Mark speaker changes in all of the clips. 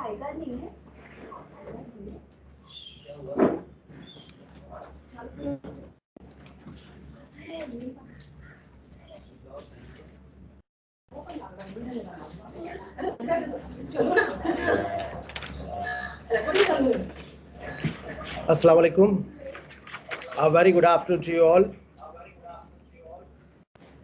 Speaker 1: Assalamu alaikum. A very good afternoon to you all.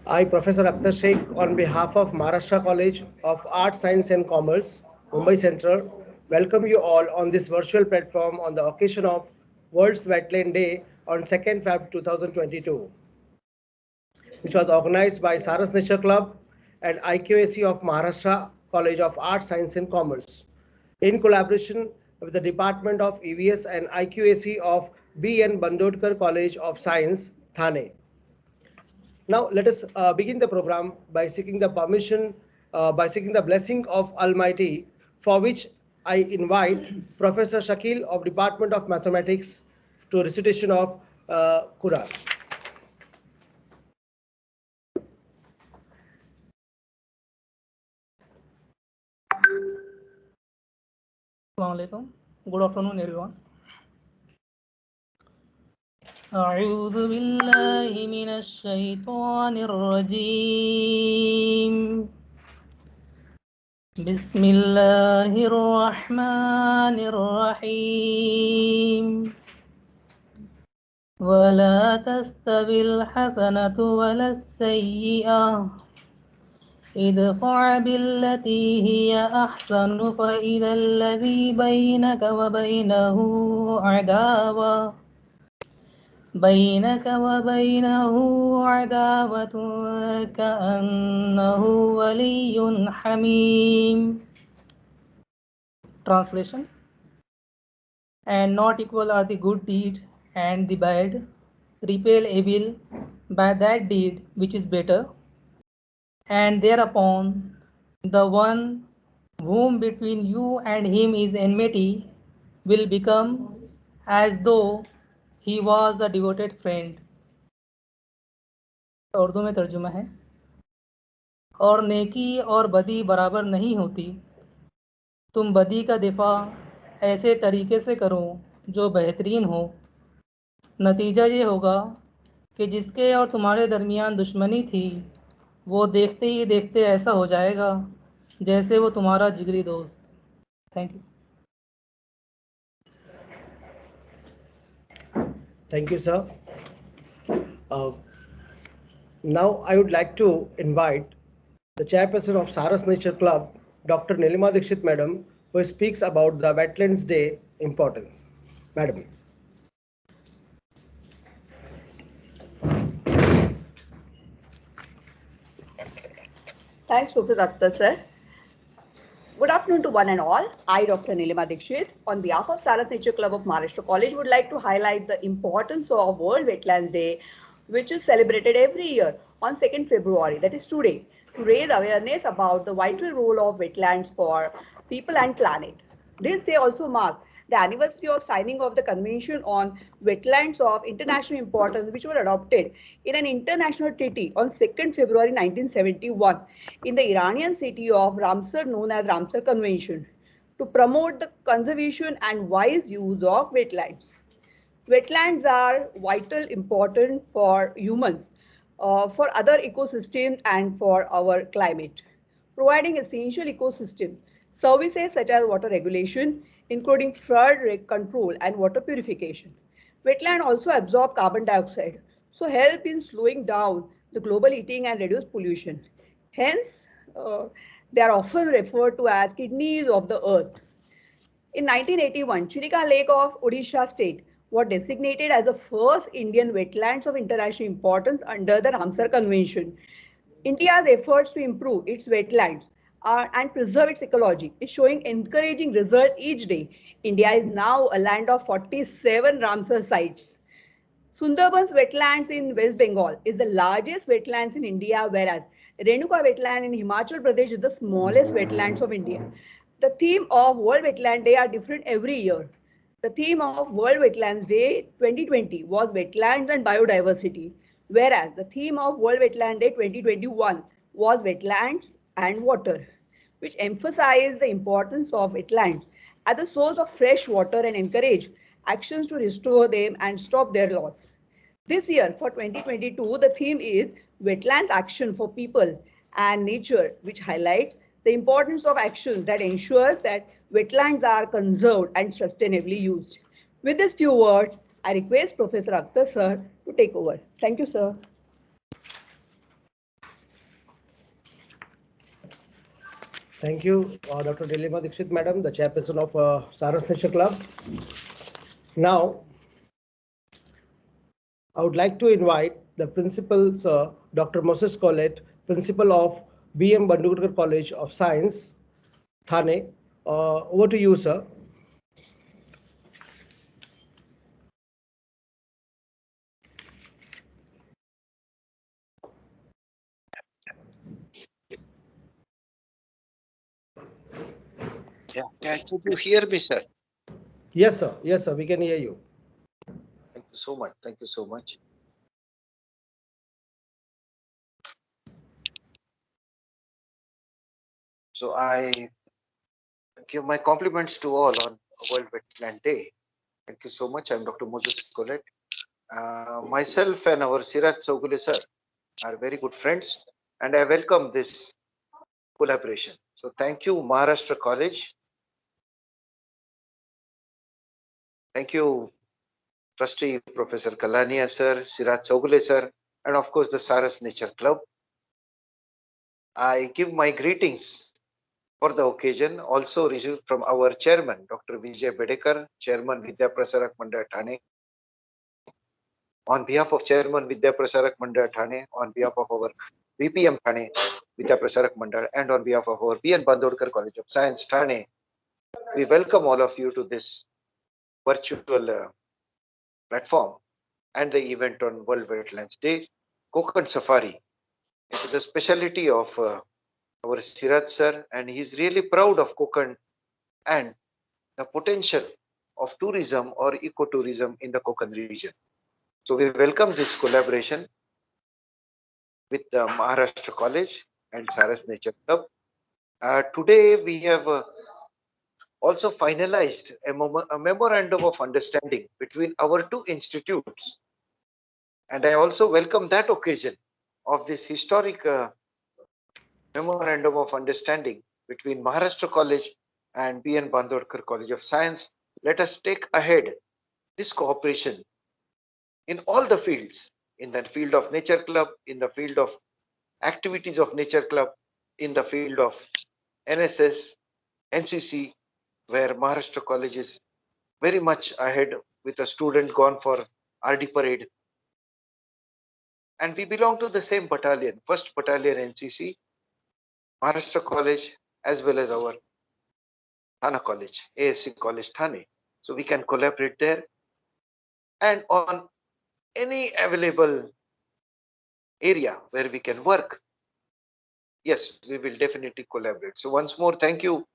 Speaker 1: I, Professor Akhtar Sheikh, on behalf of Maharashtra College of Arts, Science and Commerce, Mumbai Central, welcome you all on this virtual platform on the occasion of World's Wetland Day on 2nd Feb 2022, which was organized by Sarus Nature Club and IQAC of Maharashtra College of Arts, Science and Commerce, in collaboration with the Department of EVS and IQAC of B.N. Bandodkar College of Science, Thane. Now let us begin the program by seeking the permission, by seeking the blessing of Almighty, for which I invite Professor Shakil of Department of Mathematics to recitation of Quran.
Speaker 2: Assalamu alaikum. Good afternoon, everyone. أعوذ بالله من الشيطان الرجيم. بسم الله الرحمن الرحيم. ولا تستوي الحسنة ولا السيئة ادفع بالتي هي أحسن فإذا الذي بينك وبينه عداوة كأنه ولي حميم. Translation: And not equal are the good deed and the bad. Repel evil by that deed which is better, and thereupon the one whom between you and him is enmity will become as though he was a devoted friend. Urdu में तर्जुमा है, और नेकी और बदी बराबर नहीं होती, तुम बदी का दिफा ऐसे तरीके से करो जो बेहतरीन हो, नतीजा ये होगा कि जिसके और तुम्हारे दरमियान दुश्मनी थी वो देखते ही देखते ऐसा हो जाएगा जैसे वो तुम्हारा जिगरी दोस्त. Thank you.
Speaker 1: Thank you, sir. Now I would like to invite the chairperson of Sarus Nature Club, Dr. Nilima Dikshit Madam, who speaks about the Wetlands Day importance. Madam.
Speaker 3: Thanks, Professor Akhtar, sir. Good afternoon to one and all. I, Dr. Nilima Dikshit, on behalf of Sarus Nature Club of Maharashtra College, would like to highlight the importance of World Wetlands Day, which is celebrated every year on 2nd February, that is today, to raise awareness about the vital role of wetlands for people and planet. This day also marks the anniversary of signing of the Convention on Wetlands of International Importance, which were adopted in an international treaty on 2nd February 1971 in the Iranian city of Ramsar, known as Ramsar Convention, to promote the conservation and wise use of wetlands. Wetlands are vital, important for humans, for other ecosystems and for our climate, providing essential ecosystem services such as water regulation, including flood control and water purification. Wetland also absorb carbon dioxide, so help in slowing down the global heating and reduce pollution. Hence, they are often referred to as kidneys of the earth. In 1981, Chilika Lake of Odisha state was designated as the first Indian wetlands of international importance under the Ramsar Convention. India's efforts to improve its wetlands and preserve its ecology is showing encouraging results each day. India is now a land of 47 Ramsar sites. Sundarban's wetlands in West Bengal is the largest wetlands in India, whereas Renuka wetland in Himachal Pradesh is the smallest wetlands of India. The theme of World Wetland Day are different every year. The theme of World Wetlands Day 2020 was Wetlands and Biodiversity, whereas the theme of World Wetland Day 2021 was Wetlands and Water. which emphasize the importance of wetlands as a source of fresh water and encourage actions to restore them and stop their loss. This year, for 2022, the theme is Wetlands Action for People and Nature, which highlights the importance of actions that ensures that wetlands are conserved and sustainably used. With these few words, I request Professor Akhtar sir to take over. Thank you, sir.
Speaker 1: Thank you, Dr. Nilima Dixit, Madam, the chairperson of Sarus Nature Club. Now, I would like to invite the principal, Sir, Dr. Moses Collett, principal of B.M. Bandurkar College of Science, Thane. Over to you, sir.
Speaker 4: Yeah, could you hear me, sir?
Speaker 1: Yes, sir. Yes, sir. We can hear you.
Speaker 4: Thank you so much. Thank you so much. So I give my compliments to all on World Wetland Day. Thank you so much. I'm Dr. Moses Collett. Myself and our Siraj Saugule sir are very good friends, and I welcome this collaboration. So thank you, Maharashtra College. Thank you, Trustee Professor Kalania sir, Siraj Saugule sir, and of course the Sarus Nature Club. I give my greetings for the occasion, also received from our chairman, Dr. Vijay Bedekar, Chairman Vidya Prasarak Mandal Thane. On behalf of Chairman Vidya Prasarak Mandal Thane, on behalf of our VPM Thane, Vidya Prasarak Mandal, and on behalf of our B.N. Bandodkar College of Science, Thane, we welcome all of you to this virtual platform and the event on World Wetlands Day, Konkan Safari. It is the specialty of our Siraj sir, and he is really proud of Konkan and the potential of tourism or ecotourism in the Konkan region. So we welcome this collaboration with the Maharashtra College and Sarus Nature Club. Today we have also finalized a memorandum of understanding between our two institutes. And I also welcome that occasion of this historic memorandum of understanding between Maharashtra College and B.N. Bandodkar College of Science. Let us take ahead this cooperation in all the fields, in the field of Nature Club, in the field of activities of Nature Club, in the field of NSS, NCC, where Maharashtra College is very much ahead with a student gone for RD parade. And we belong to the same battalion, 1st Battalion NCC, Maharashtra College, as well as our Thane College, ASC College Thane. So we can collaborate there. And on any available area where we can work, yes, we will definitely collaborate. So once more, thank you,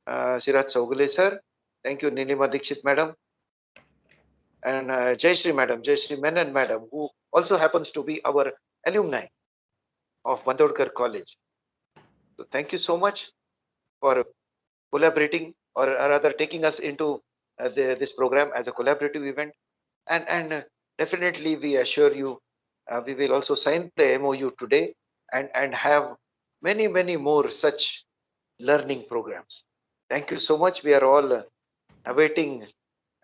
Speaker 4: Siraj Saugule sir. Thank you, Nilima Dixit madam. And Jayashree madam, Jayashree Menon madam, who also happens to be our alumni of Bandodkar College. So thank you so much for collaborating, or rather taking us into this program as a collaborative event. And definitely we assure you, we will also sign the MOU today and have many more such learning programs. Thank you so much. We are all awaiting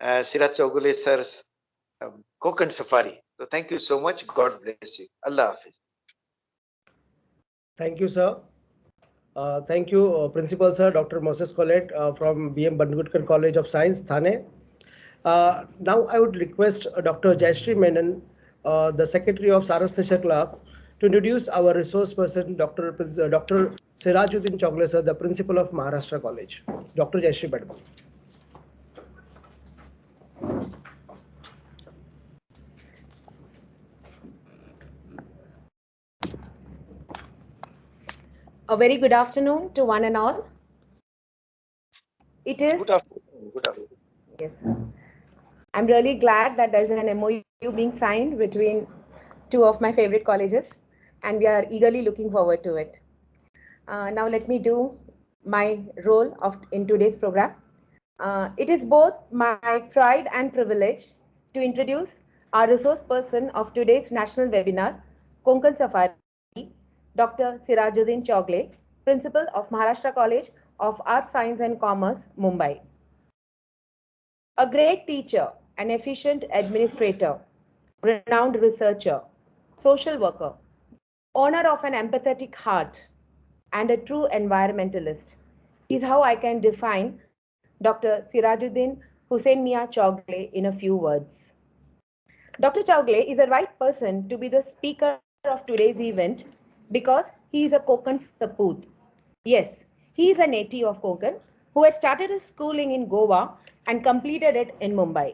Speaker 4: Siraj Saugule sir's Konkan Safari. So thank you so much. God bless you. Allah Hafiz.
Speaker 1: Thank you, sir. Thank you, Principal Sir, Dr. Moses Collett from B.M. Bandurkar College of Science, Thane. Now I would request Dr. Jayashree Menon, the Secretary of Sarus Nature Club, to introduce our resource person, Dr. Sirajuddin Chogle sir, the Principal of Maharashtra College. Dr. Jayashree Madam.
Speaker 5: A very good afternoon to one and all. It is.
Speaker 4: Good afternoon. Good afternoon.
Speaker 5: Yes. I'm really glad that there's an MOU being signed between two of my favorite colleges, and we are eagerly looking forward to it. Now let me do my role in today's program. It is both my pride and privilege to introduce our resource person of today's national webinar, Konkan Safari, Dr. Sirajuddin Chogle, Principal of Maharashtra College of Arts, Science and Commerce, Mumbai. A great teacher, an efficient administrator, renowned researcher, social worker, owner of an empathetic heart, and a true environmentalist is how I can define Dr. Sirajuddin Hussain Mia Chogle in a few words. Dr. Chogle is the right person to be the speaker of today's event because he is a Konkan Saput. Yes, he is a native of Konkan who had started his schooling in Goa and completed it in Mumbai.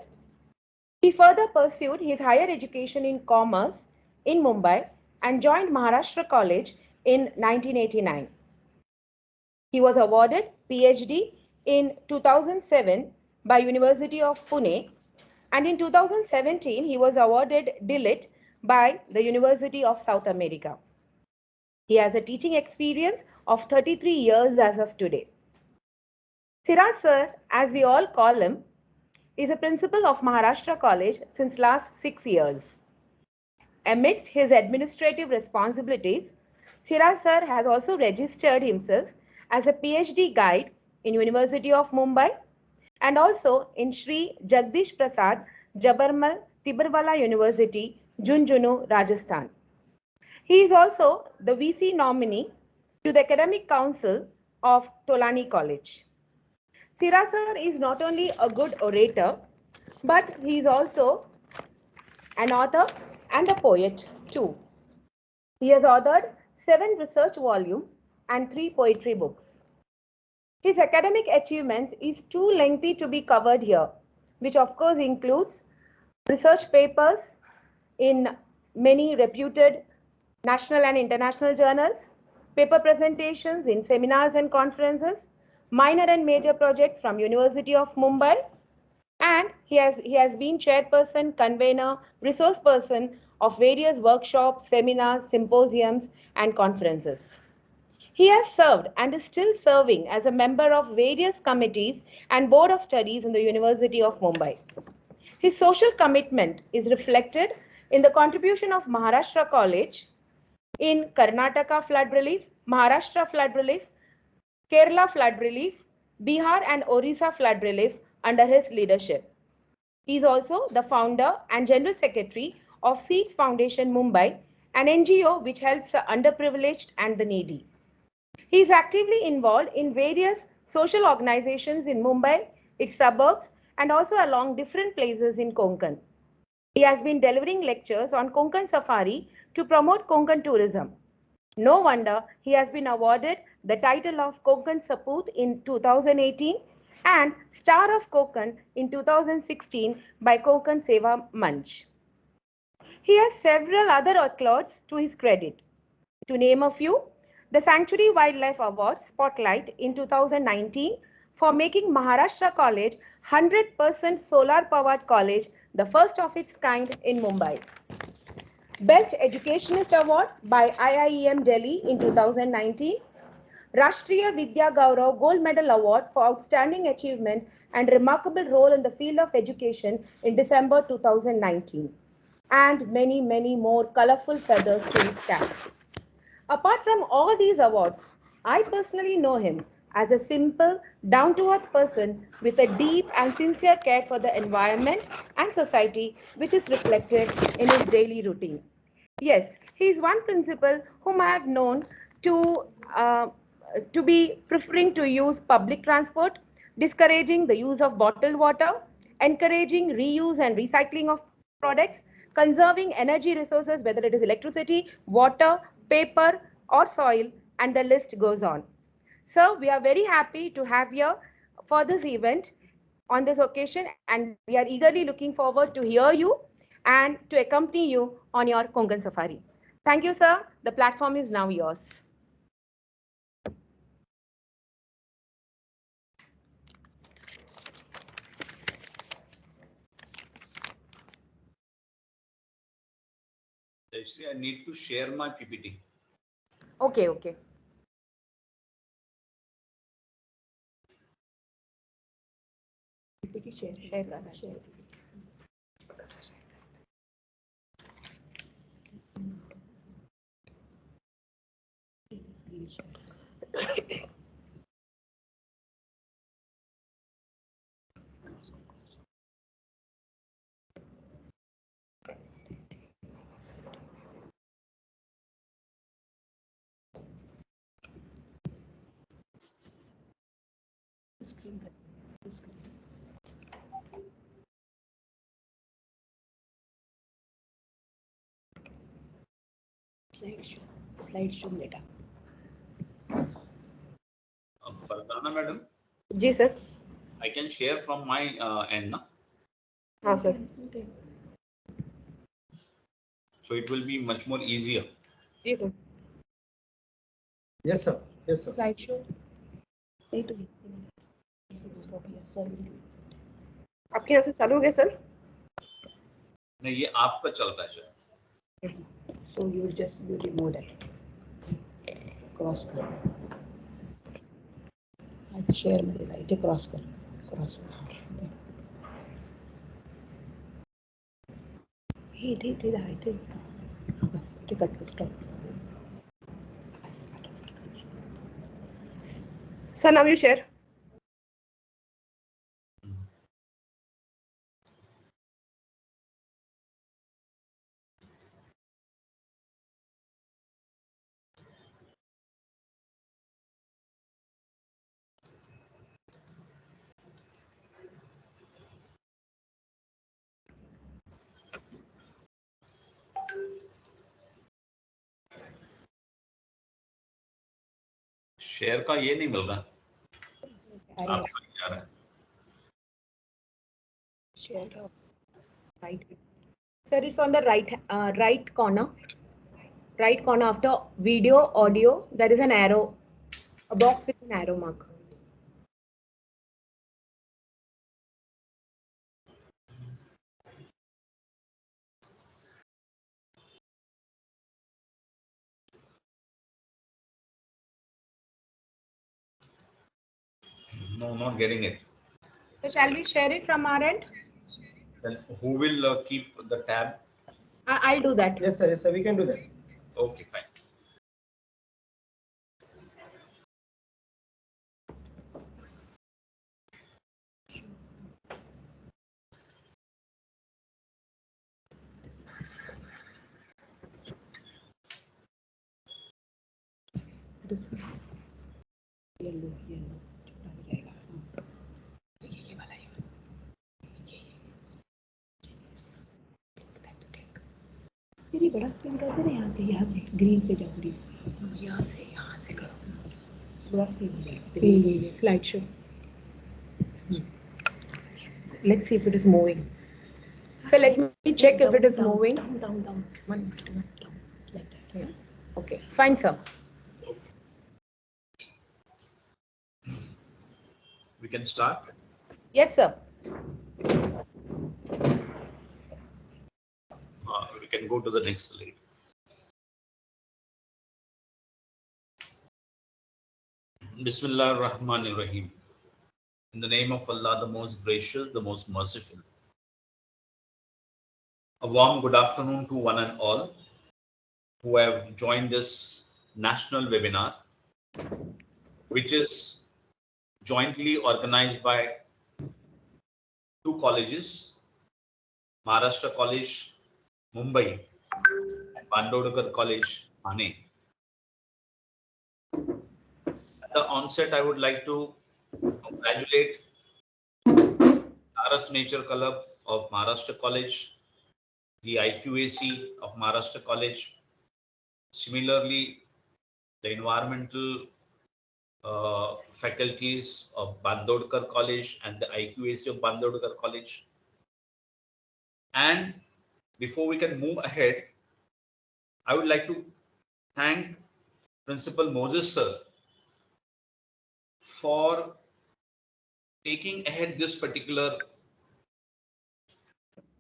Speaker 5: He further pursued his higher education in commerce in Mumbai and joined Maharashtra College in 1989. He was awarded PhD in 2007 by University of Pune, and in 2017 he was awarded DLIT by the University of South America. He has a teaching experience of 33 years as of today. Siraj sir, as we all call him, is a principal of Maharashtra College since last 6 years. Amidst his administrative responsibilities, Siraj sir has also registered himself as a PhD guide in University of Mumbai and also in Sri Jagdish Prasad Jabarmal Tibrewala University, Junjunu, Rajasthan. He is also the VC nominee to the Academic Council of Tolani College. Siraj sir is not only a good orator, but he is also an author and a poet too. He has authored 7 research volumes and 3 poetry books. His academic achievements is too lengthy to be covered here, which of course includes research papers in many reputed national and international journals, paper presentations in seminars and conferences, minor and major projects from University of Mumbai, and he has been chairperson, convener, resource person of various workshops, seminars, symposiums, and conferences. He has served and is still serving as a member of various committees and board of studies in the University of Mumbai. His social commitment is reflected in the contribution of Maharashtra College in Karnataka flood relief, Maharashtra flood relief, Kerala flood relief, Bihar and Orissa flood relief under his leadership. He is also the founder and general secretary of Seeds Foundation Mumbai, an NGO which helps the underprivileged and the needy. He is actively involved in various social organizations in Mumbai, its suburbs, and also along different places in Konkan. He has been delivering lectures on Konkan Safari to promote Konkan tourism. No wonder he has been awarded the title of Konkan Saput in 2018 and Star of Konkan in 2016 by Konkan Seva Manch. He has several other accolades to his credit. To name a few, the Sanctuary Wildlife Award Spotlight in 2019 for making Maharashtra College 100% solar powered college, the first of its kind in Mumbai. Best Educationist Award by IIEM Delhi in 2019. Rashtriya Vidya Gaurav Gold Medal Award for Outstanding Achievement and Remarkable Role in the Field of Education in December 2019. And many, many more colorful feathers to his cap. Apart from all these awards, I personally know him as a simple, down-to-earth person with a deep and sincere care for the environment and society, which is reflected in his daily routine. Yes, he is one principal whom I have known to, uh, to be preferring to use public transport, discouraging the use of bottled water, encouraging reuse and recycling of products, conserving energy resources, whether it is electricity, water, paper, or soil, and the list goes on. So we are very happy to have you for this event on this occasion, and we are eagerly looking forward to hear you and to accompany you on your Konkan Safari. Thank you, sir. The platform is now yours.
Speaker 6: Actually, I need to share my PPT.
Speaker 5: Okay, okay. Share करना share
Speaker 3: slide show बेटा।
Speaker 6: Farzana madam,
Speaker 3: जी sir.
Speaker 6: I can share from my end, na?
Speaker 3: हाँ sir.
Speaker 6: So it will be much more easier.
Speaker 3: जी sir.
Speaker 1: Yes, sir. Yes, sir.
Speaker 5: Slide show
Speaker 3: आपके यहाँ से चालू हो गया सर?
Speaker 6: नहीं, ये आपका चल रहा है sir.
Speaker 3: So you just remove that. Cross कर। शेयर मध्ये इथे क्रॉस कर. क्रॉस कर. हे इथे इथे आहे इथे. इथे कट कर stop. Sir, now you share.
Speaker 6: Share का ये नहीं मिल रहा, आपका नहीं आ रहा है।
Speaker 3: Share का
Speaker 5: right sir it's on the right corner after video audio there is an arrow, a box with an arrow mark.
Speaker 6: No, not getting it.
Speaker 5: So shall we share it from our end?
Speaker 6: Then who will keep the tab?
Speaker 5: I'll do that.
Speaker 1: Yes, sir. Yes, sir. We can do that.
Speaker 6: Okay, fine.
Speaker 5: This one.
Speaker 3: Yellow छोटा हो जाएगा। ये वाला ये ये बड़ा screen कर दे ना, यहाँ से ग्रीन पे जाओ, ग्रीन यहाँ से करो, बड़ा स्क्रीन हो जाएगा।
Speaker 5: Slide show. Let's see if it is moving. So let me check if it is moving.
Speaker 3: Down.
Speaker 5: One, two,
Speaker 3: Down. Like that.
Speaker 5: yeah. Okay, fine, sir.
Speaker 6: We can start.
Speaker 5: Yes, sir.
Speaker 6: We can go to the next slide. Bismillah ar-Rahman ar-Rahim. In the name of Allah, the most gracious, the most merciful. A warm good afternoon to one and all who have joined this national webinar, which is jointly organized by two colleges, Maharashtra College, Mumbai, and Bandodkar College, Thane. At the onset, I would like to congratulate Sarus Nature Club of Maharashtra College, the IQAC of Maharashtra College, similarly the environmental faculties of Bandodkar College and the IQAC of Bandodkar College. And before we can move ahead, I would like to thank Principal Moses sir for taking ahead this particular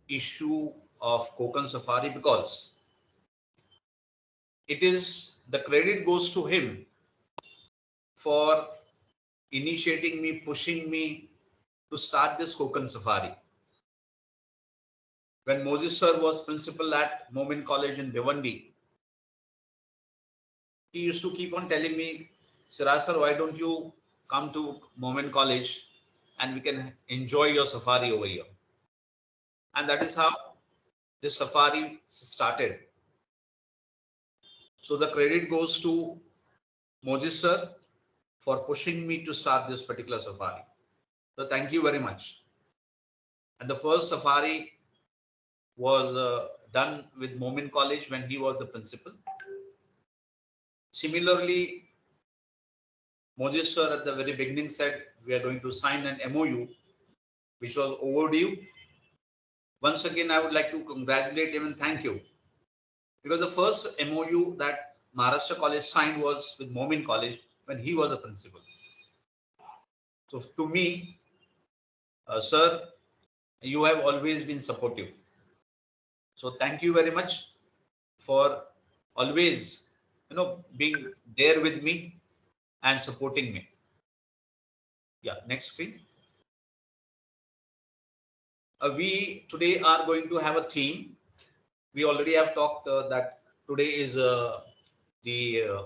Speaker 6: issue of Konkan Safari, because it is, the credit goes to him for initiating me, pushing me to start this Konkan safari. When Moses sir was principal at Momin College in Bhiwandi, he used to keep on telling me, Sarus sir, why don't you come to Momin College and we can enjoy your safari over here. And that is how this safari started. So the credit goes to Moses sir for pushing me to start this particular safari. So thank you very much. And the first safari was done with Momin College when he was the principal. Similarly, Moses sir at the very beginning said we are going to sign an MOU which was overdue. Once again, I would like to congratulate him and thank you, because the first MOU that Maharashtra College signed was with Momin College when he was a principal. So to me, sir, you have always been supportive. So thank you very much for always, being there with me and supporting me. Yeah, next screen. We today are going to have a theme. We already have talked that today is the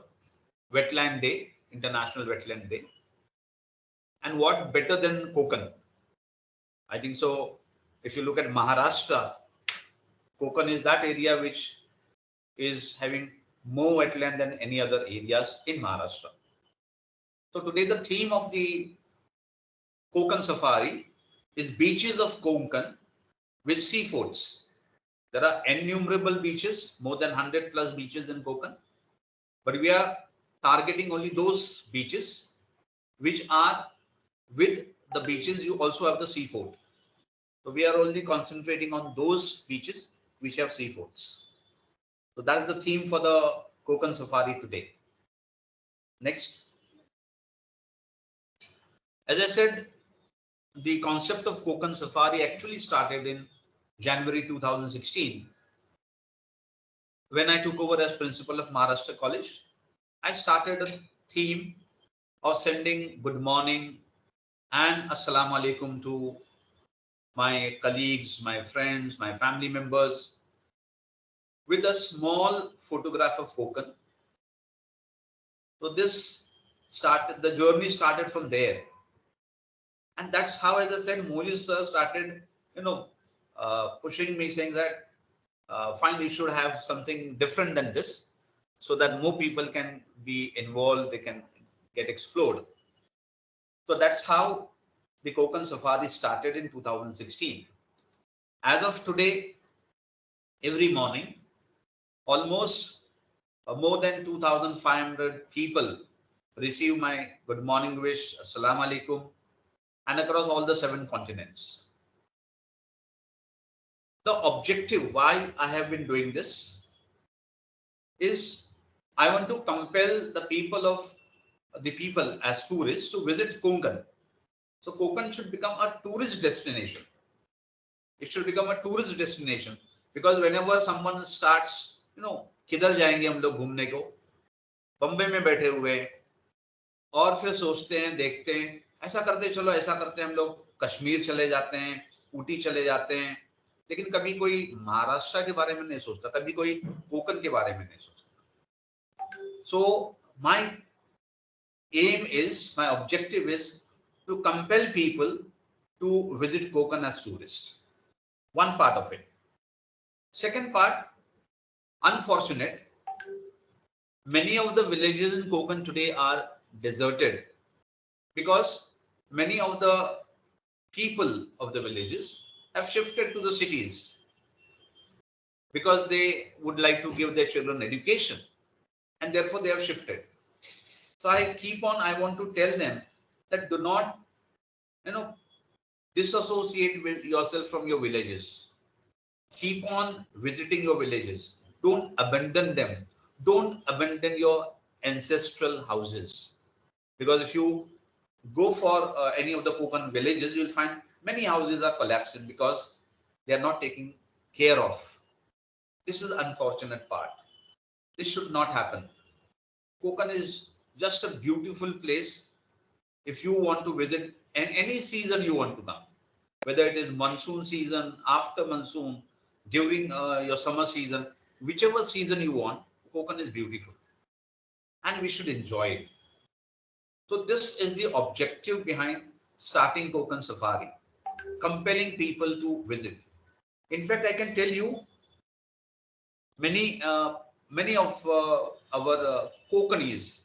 Speaker 6: Wetland Day, International Wetland Day. And what better than Konkan? I think so. If you look at Maharashtra, Konkan is that area which is having more wetland than any other areas in Maharashtra. So today the theme of the Konkan Safari is beaches of Konkan with seaforts. There are innumerable beaches, more than 100 plus beaches in Konkan, but we are targeting only those beaches which are with the beaches. You also have the seafort. So we are only concentrating on those beaches which have seaforts. So that's the theme for the Konkan Safari today. Next. As I said, the concept of Konkan Safari actually started in January 2016. When I took over as principal of Maharashtra College, I started a theme of sending good morning and assalamu alaikum to my colleagues, my friends, my family members with a small photograph of Konkan. So this started, the journey started from there. And that's how, as I said, Moses sir started, pushing me, saying that, fine, we should have something different than this so that more people can be involved, they can get explored. So that's how the Konkan Safari started in 2016. As of today, every morning, almost more than 2,500 people receive my good morning wish, assalamu alaikum, and across all the 7 continents. The objective why I have been doing this is I want to compel the people as tourists to visit Konkan. So Konkan should become a tourist destination. It should become a tourist destination, because whenever someone starts, किधर जाएंगे हम लोग घूमने को, बम्बई में बैठे हुए और फिर सोचते हैं, देखते हैं, ऐसा करते चलो, ऐसा करते हैं, हम लोग कश्मीर चले जाते हैं, ऊटी चले जाते हैं, लेकिन कभी कोई महाराष्ट्र के बारे में नहीं सोचता, कभी कोई कोकन के बारे में नहीं सोचता. So my objective is to compel people to visit Konkan as tourists. One part of it. Second part, unfortunate, many of the villages in Konkan today are deserted because many of the people of the villages have shifted to the cities because they would like to give their children education, and therefore they have shifted. So I want to tell them that do not, disassociate with yourself from your villages. Keep on visiting your villages. Don't abandon them. Don't abandon your ancestral houses. Because if you go for any of the Konkan villages, you'll find many houses are collapsing because they are not taken care of. This is the unfortunate part. This should not happen. Konkan is just a beautiful place. If you want to visit and any season you want to come, whether it is monsoon season, after monsoon, during your summer season, whichever season you want, Konkan is beautiful and we should enjoy it. So this is the objective behind starting Konkan Safari, compelling people to visit. In fact, I can tell you many of our Konkanis,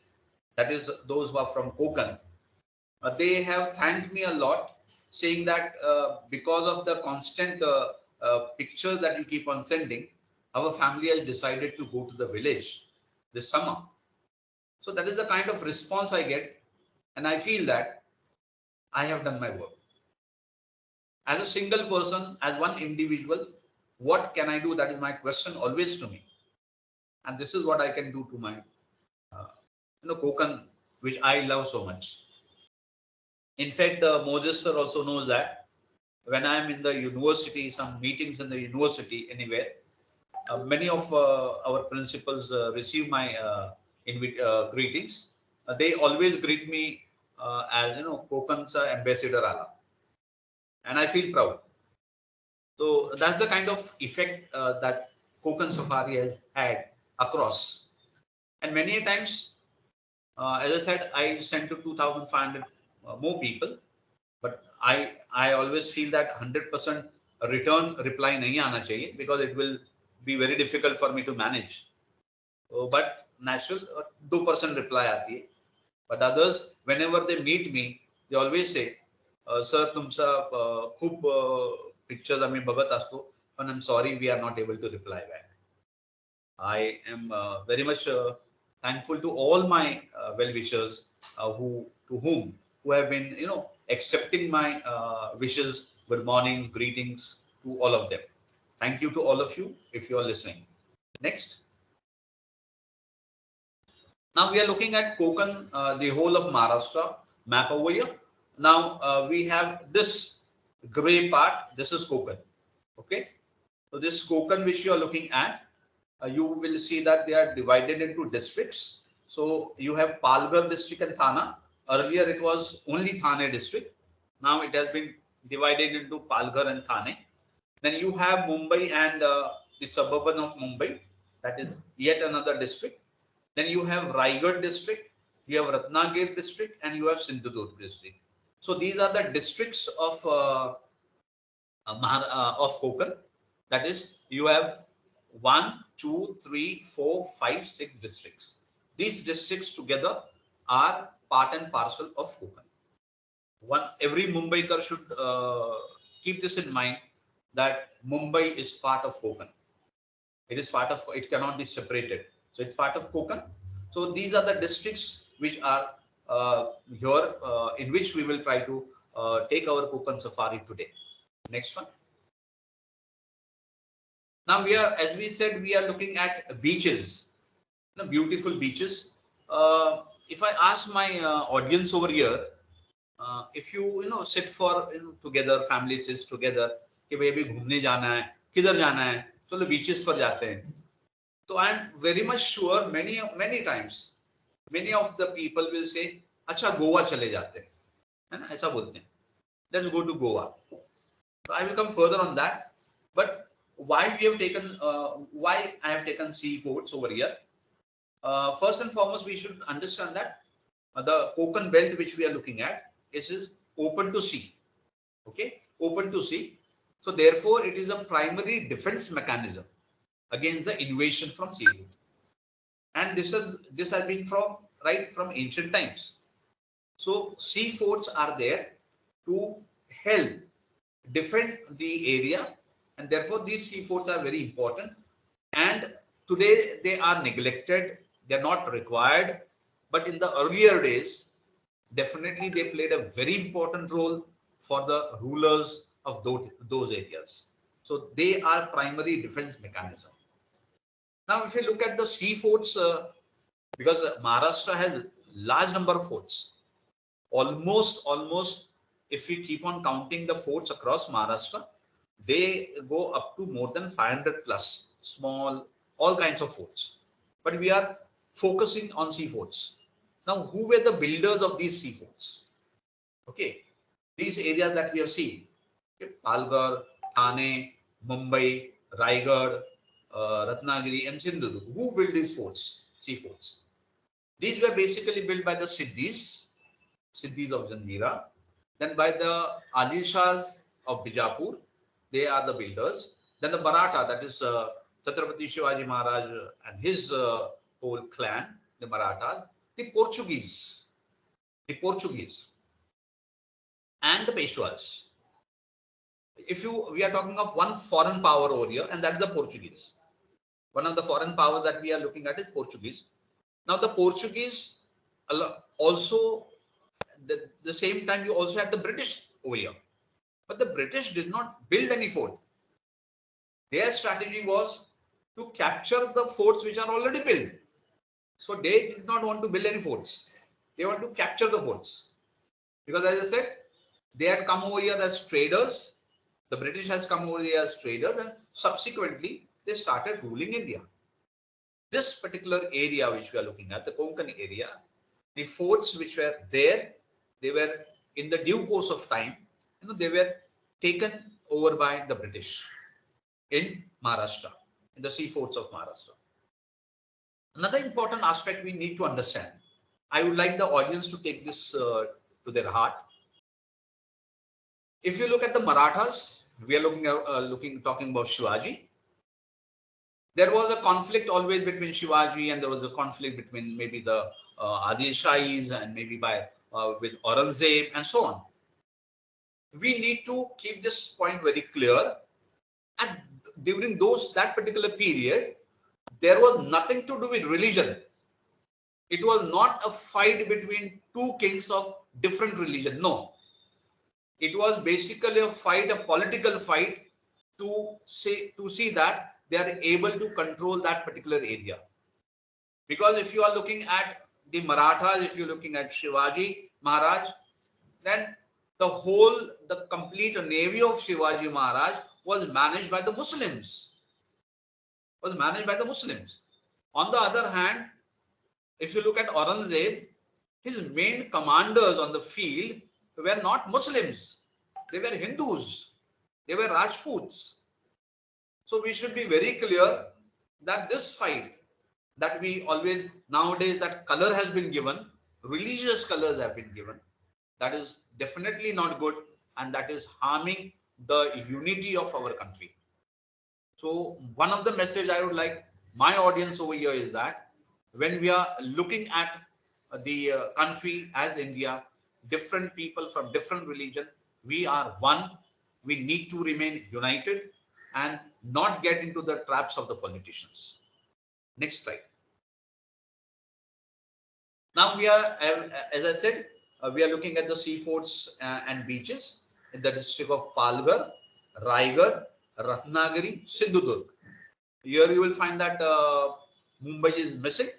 Speaker 6: that is those who are from Konkan, they have thanked me a lot, saying that because of the constant pictures that you keep on sending, our family has decided to go to the village this summer. So that is the kind of response I get, and I feel that I have done my work. As a single person, as one individual, what can I do? That is my question always to me. And this is what I can do to my, Konkan, which I love so much. In fact, Moses sir also knows that when I am in the university, some meetings in the university, anywhere, many of our principals receive my greetings. They always greet me as Konkan's ambassador Ala, and I feel proud. So that's the kind of effect that Konkan Safari has had across. And many times, as I said, I sent to 2,500 more people, but I always feel that 100% return reply nahi aana chahiye, because it will be very difficult for me to manage. But natural 2% reply aati hai. But others, whenever they meet me, they always say, "Sir, तुमचा खूप pictures आम्ही बघत असतो, but I'm sorry we are not able to reply back." I am very much thankful to all my well-wishers who have been accepting my wishes, good morning, greetings to all of them. Thank you to all of you if you are listening. Next. Now we are looking at Konkan, the whole of Maharashtra map over here. Now we have this gray part. This is Konkan. Okay. So this Konkan which you are looking at, you will see that they are divided into districts. So you have Palghar district and Thana. Earlier it was only Thane district. Now it has been divided into Palghar and Thane. Then you have Mumbai and the suburban of Mumbai. That is yet another district. Then you have Raigad district, you have Ratnagir district, and you have Sindhudur district. So these are the districts of Konkan. That is, you have 1, 2, 3, 4, 5, 6 districts. These districts together are part and parcel of Konkan. Every Mumbaiker should keep this in mind, that Mumbai is part of Konkan. It is part of, it cannot be separated. So it's part of Konkan. So these are the districts which are here, in which we will try to take our Konkan Safari today. Next one. Now we are, as we said, we are looking at beaches, beautiful beaches. If I ask my audience over here, if you sit for together, family sits together, कि भाई अभी घूमने जाना है, किधर जाना है, चलो beaches पर जाते हैं. So I am very much sure many times, many of the people will say, अच्छा गोवा चले जाते हैं, है ना, ऐसा बोलते हैं. Let's go to Goa. So I will come further on that. But why we have taken, why I have taken sea forts over here? First and foremost, we should understand that the Konkan belt which we are looking at is open to sea. Okay, open to sea. So therefore, it is a primary defense mechanism against the invasion from sea. And this has been from ancient times. So sea forts are there to help defend the area, and therefore these sea forts are very important. And today they are neglected, they are not required, but in the earlier days, definitely they played a very important role for the rulers of those areas. So they are primary defense mechanism. Now, if you look at the sea forts, because Maharashtra has large number of forts, almost, if we keep on counting the forts across Maharashtra, they go up to more than 500 plus, small, all kinds of forts. But we are focusing on sea forts. Now, who were the builders of these sea forts? Okay, these areas that we have seen, okay, Palghar, Thane, Mumbai, Raigad, Ratnagiri, and Sindhudur. Who built these forts, sea forts? These were basically built by the Siddhis of Janjira, then by the Adil Shahs of Bijapur. They are the builders. Then the Maratha, that is Chhatrapati Shivaji Maharaj and his whole clan, the Marathas, the Portuguese, and the Peshwas. If we are talking of one foreign power over here, and that is the Portuguese. One of the foreign powers that we are looking at is Portuguese. Now the Portuguese also, the same time you also had the British over here. But the British did not build any fort. Their strategy was to capture the forts which are already built. So they did not want to build any forts. They want to capture the forts. Because as I said, they had come over here as traders. The British has come over here as traders, and subsequently they started ruling India. This particular area which we are looking at, the Konkan area, the forts which were there, they were in the due course of time, they were taken over by the British in Maharashtra, in the sea forts of Maharashtra. Another important aspect we need to understand, I would like the audience to take this to their heart. If you look at the Marathas, we are talking about Shivaji. There was a conflict always between Shivaji, and there was a conflict between maybe the Adil Shahis and maybe with Aurangzeb and so on. We need to keep this point very clear. And during that particular period, there was nothing to do with religion. It was not a fight between two kings of different religion. No. It was basically a fight, a political fight to see that they are able to control that particular area. Because if you are looking at the Marathas, if you're looking at Shivaji Maharaj, then the complete navy of Shivaji Maharaj was managed by the Muslims. On the other hand, if you look at Aurangzeb, his main commanders on the field were not Muslims. They were Hindus. They were Rajputs. So we should be very clear that this fight that we always nowadays, that color has been given, religious colors have been given, that is definitely not good, and that is harming the unity of our country. So one of the message I would like my audience over here is that when we are looking at the country as India, different people from different religion, we are one. We need to remain united and not get into the traps of the politicians. Next slide. Now we are, as I said, we are looking at the sea forts and beaches in the district of Palghar, Raigad, Ratnagiri, Sindhudur. Here you will find that Mumbai is missing,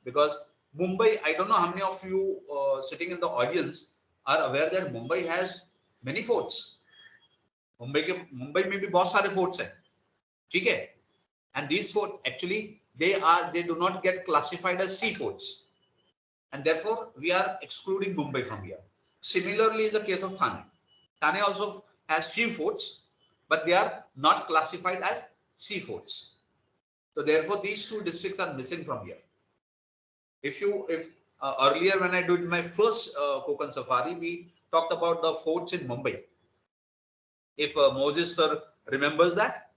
Speaker 6: because Mumbai, I don't know how many of you sitting in the audience are aware that Mumbai has many forts. Mumbai में भी बहुत सारे forts हैं, ठीक है? And these forts actually they do not get classified as sea forts, and therefore we are excluding Mumbai from here. Similarly, is the case of Thane. Thane also has few forts, but they are not classified as sea forts. So therefore, these two districts are missing from here. If earlier when I did my first Konkan safari, we talked about the forts in Mumbai. If Moses sir remembers that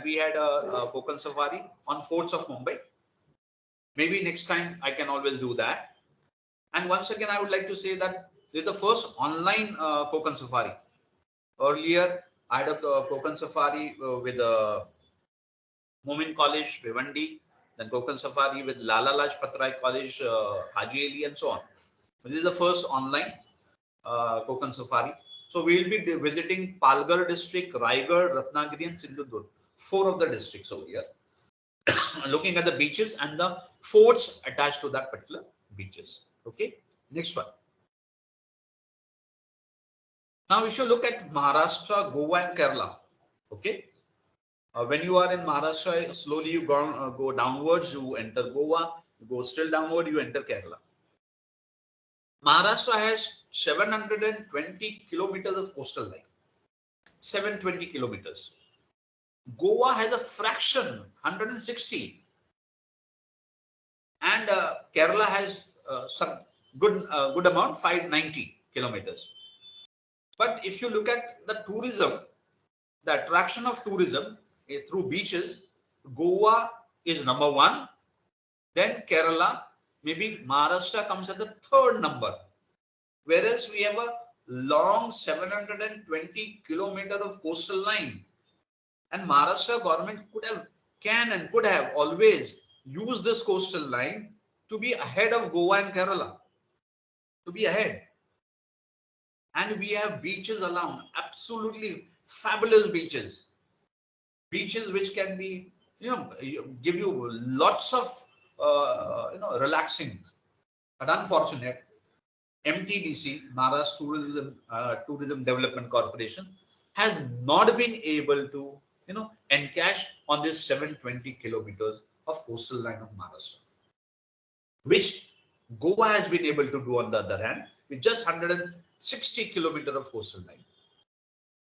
Speaker 6: we had a Konkan safari on forts of Mumbai. Maybe next time I can always do that. And once again, I would like to say that this is the first online Konkan safari. Earlier, I had a Konkan safari with Momin College, Bhiwandi, then Konkan safari with Lala Lajpat Rai College, Haji Ali, and so on. This is the first online Konkan safari. So we will be visiting Palghar district, Raigad, Ratnagiri, and Sindhudur, 4 of the districts over here. Looking at the beaches and the forts attached to that particular beaches. Okay, next one. Now we should look at Maharashtra, Goa, and Kerala. Okay, when you are in Maharashtra, slowly you go downwards, you enter Goa, you go still downward, you enter Kerala. Maharashtra has 720 kilometers of coastal line. 720 kilometers. Goa has a fraction, 160. And Kerala has some good amount, 590 kilometers. But if you look at the tourism, the attraction of tourism through beaches, Goa is number one, then Kerala, maybe Maharashtra comes at the third number. Whereas we have a long 720 kilometer of coastal line, and Maharashtra government could have always used this coastal line to be ahead of Goa and Kerala, to be ahead. And we have beaches around, absolutely fabulous beaches, beaches which can be, give you lots of, relaxing. But unfortunate, MTDC, Maharashtra Tourism Development Corporation, has not been able to, encash on this 720 kilometers of coastal line of Maharashtra, which Goa has been able to do on the other hand, with just 160 kilometers of coastal line.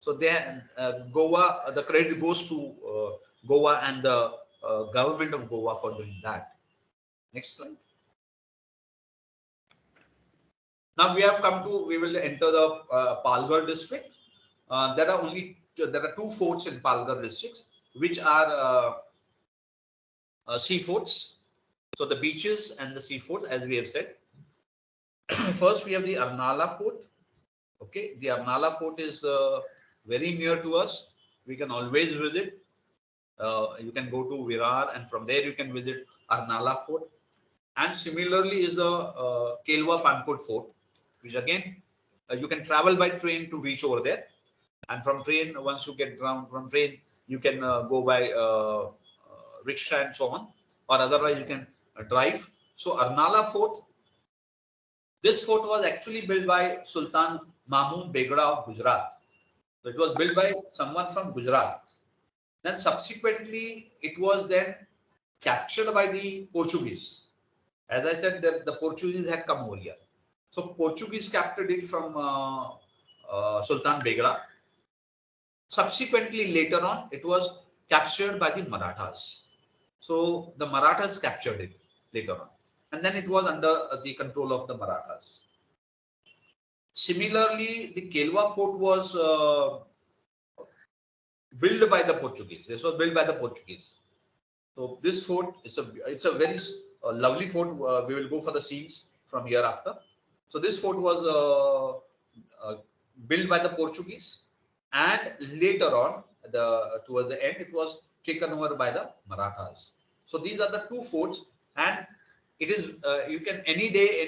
Speaker 6: So there, Goa, the credit goes to Goa and the government of Goa for doing that. Next slide. Now we will enter the Palghar district. There are two forts in Palghar districts, which are sea forts. So the beaches and the sea forts, as we have said. First, we have the Arnala Fort. Okay, the Arnala Fort is very near to us. We can always visit. You can go to Virar, and from there you can visit Arnala Fort. And similarly is the Kelva Fort, which again you can travel by train to reach over there. And from train, once you get down from train, you can go by rickshaw and so on, or otherwise you can drive. So Arnala Fort, this fort was actually built by Sultan Mahmud Begra of Gujarat. So it was built by someone from Gujarat. Then subsequently, it was then captured by the Portuguese. As I said, the Portuguese had come over here. So Portuguese captured it from Sultan Begra. Subsequently, later on, it was captured by the Marathas. So the Marathas captured it later on. And then it was under the control of the Marathas. Similarly, the Kelva Fort was built by the Portuguese. This was built by the Portuguese. So this fort is a very lovely fort. We will go for the scenes from here after. So this fort was built by the Portuguese, and later on, towards the end, it was taken over by the Marathas. So these are the two forts, and it is you can any day,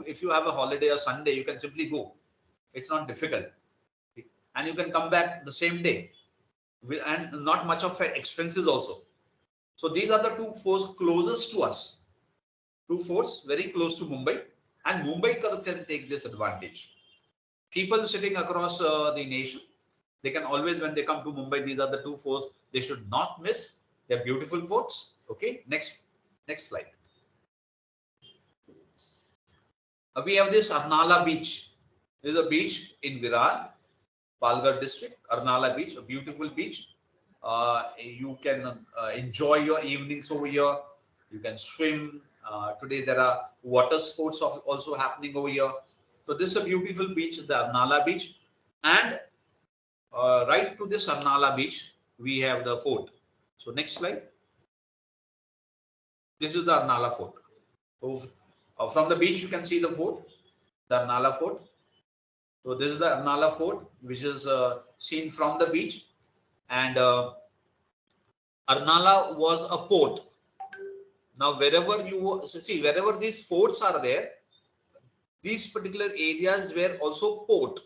Speaker 6: if you have a holiday or Sunday, you can simply go. It's not difficult, and you can come back the same day, and not much of expenses also. So these are the two forts closest to us. Two forts very close to Mumbai, and Mumbai can take this advantage. People sitting across the nation, they can always, when they come to Mumbai, these are the two forts they should not miss. They're beautiful forts. Okay, next slide. We have this Arnala Beach. There is a beach in Virar, Palghar district, Arnala Beach, a beautiful beach. You can enjoy your evenings over here. You can swim. Today there are water sports also happening over here. So this is a beautiful beach, the Arnala Beach. And right to this Arnala Beach, we have the fort. So next slide. This is the Arnala Fort. So from the beach, you can see the fort, the Arnala Fort. So this is the Arnala Fort, which is seen from the beach. And Arnala was a port. Now, wherever these forts are there, these particular areas were also port.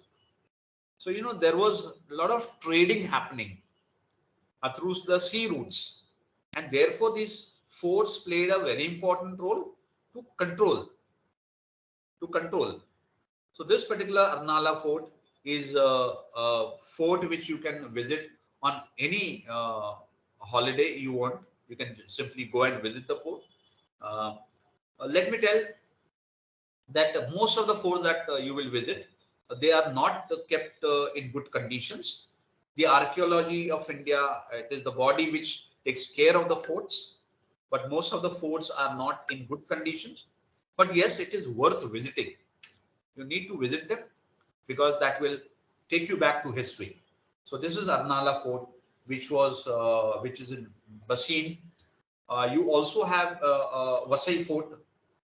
Speaker 6: So, there was a lot of trading happening through the sea routes. And therefore, these forts played a very important role to control. So, this particular Arnala Fort is a fort which you can visit on any holiday you want. You can simply go and visit the fort. Let me tell, that most of the forts that you will visit, they are not kept in good conditions. The archaeology of India, it is the body which takes care of the forts, but most of the forts are not in good conditions. But yes, it is worth visiting. You need to visit them because that will take you back to history. So this is Arnala Fort, which is in Basin. You also have Vasai Fort,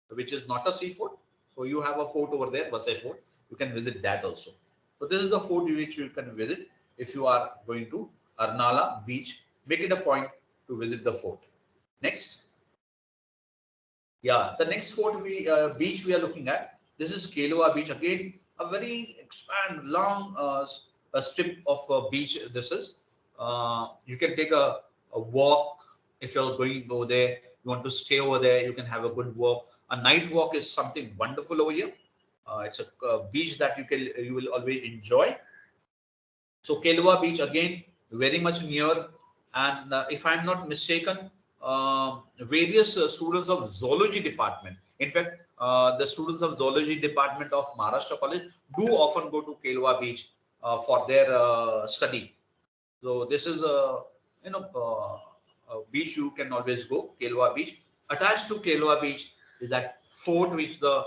Speaker 6: which is not a sea fort. So you have a fort over there, Vasai Fort. You can visit that also. So this is the fort which you can visit if you are going to Arnala Beach. Make it a point to visit the fort. Next. Yeah, the next fort beach we are looking at. This is Kelowa Beach. Again, a very long a strip of beach. This is. You can take a walk if you're going over there. You want to stay over there. You can have a good walk. A night walk is something wonderful over here. It's a beach that you will always enjoy. So Kelva Beach again, very much near, and if I'm not mistaken, various students of zoology department. In fact, the students of zoology department of Maharashtra College do often go to Kelva Beach for their study. So this is a beach you can always go, Kelva Beach. Attached to Kelva Beach is that fort which the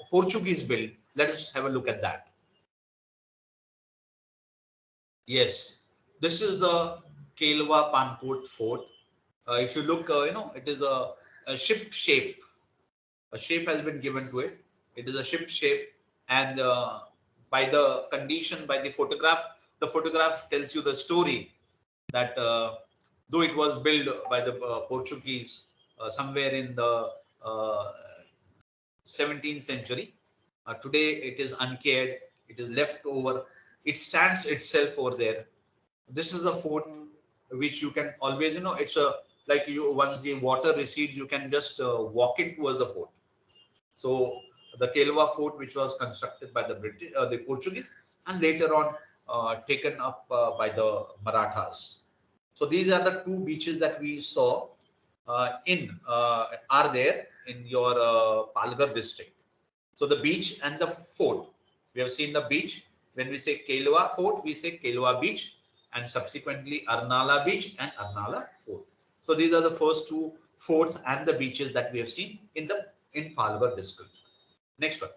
Speaker 6: Portuguese built. Let us have a look at that. Yes, this is the Kelva Pankot Fort. If you look, it is a ship shape. A shape has been given to it. It is a ship shape, and by the condition, by the photograph tells you the story that though it was built by the Portuguese somewhere in the uh, 17th century, today it is uncared. It is left over. It stands itself over there. This is a fort which you can always, it's a like you once the water recedes, you can just walk in towards the fort. So the Kelva Fort, which was constructed by the British, the Portuguese, and later on taken up by the Marathas. So these are the two beaches that we saw are there in your Palghar district. So the beach and the fort. We have seen the beach. When we say Kelowa Fort, we say Kelowa Beach, and subsequently Arnala Beach and Arnala Fort. So these are the first two forts and the beaches that we have seen in Palghar district. Next one.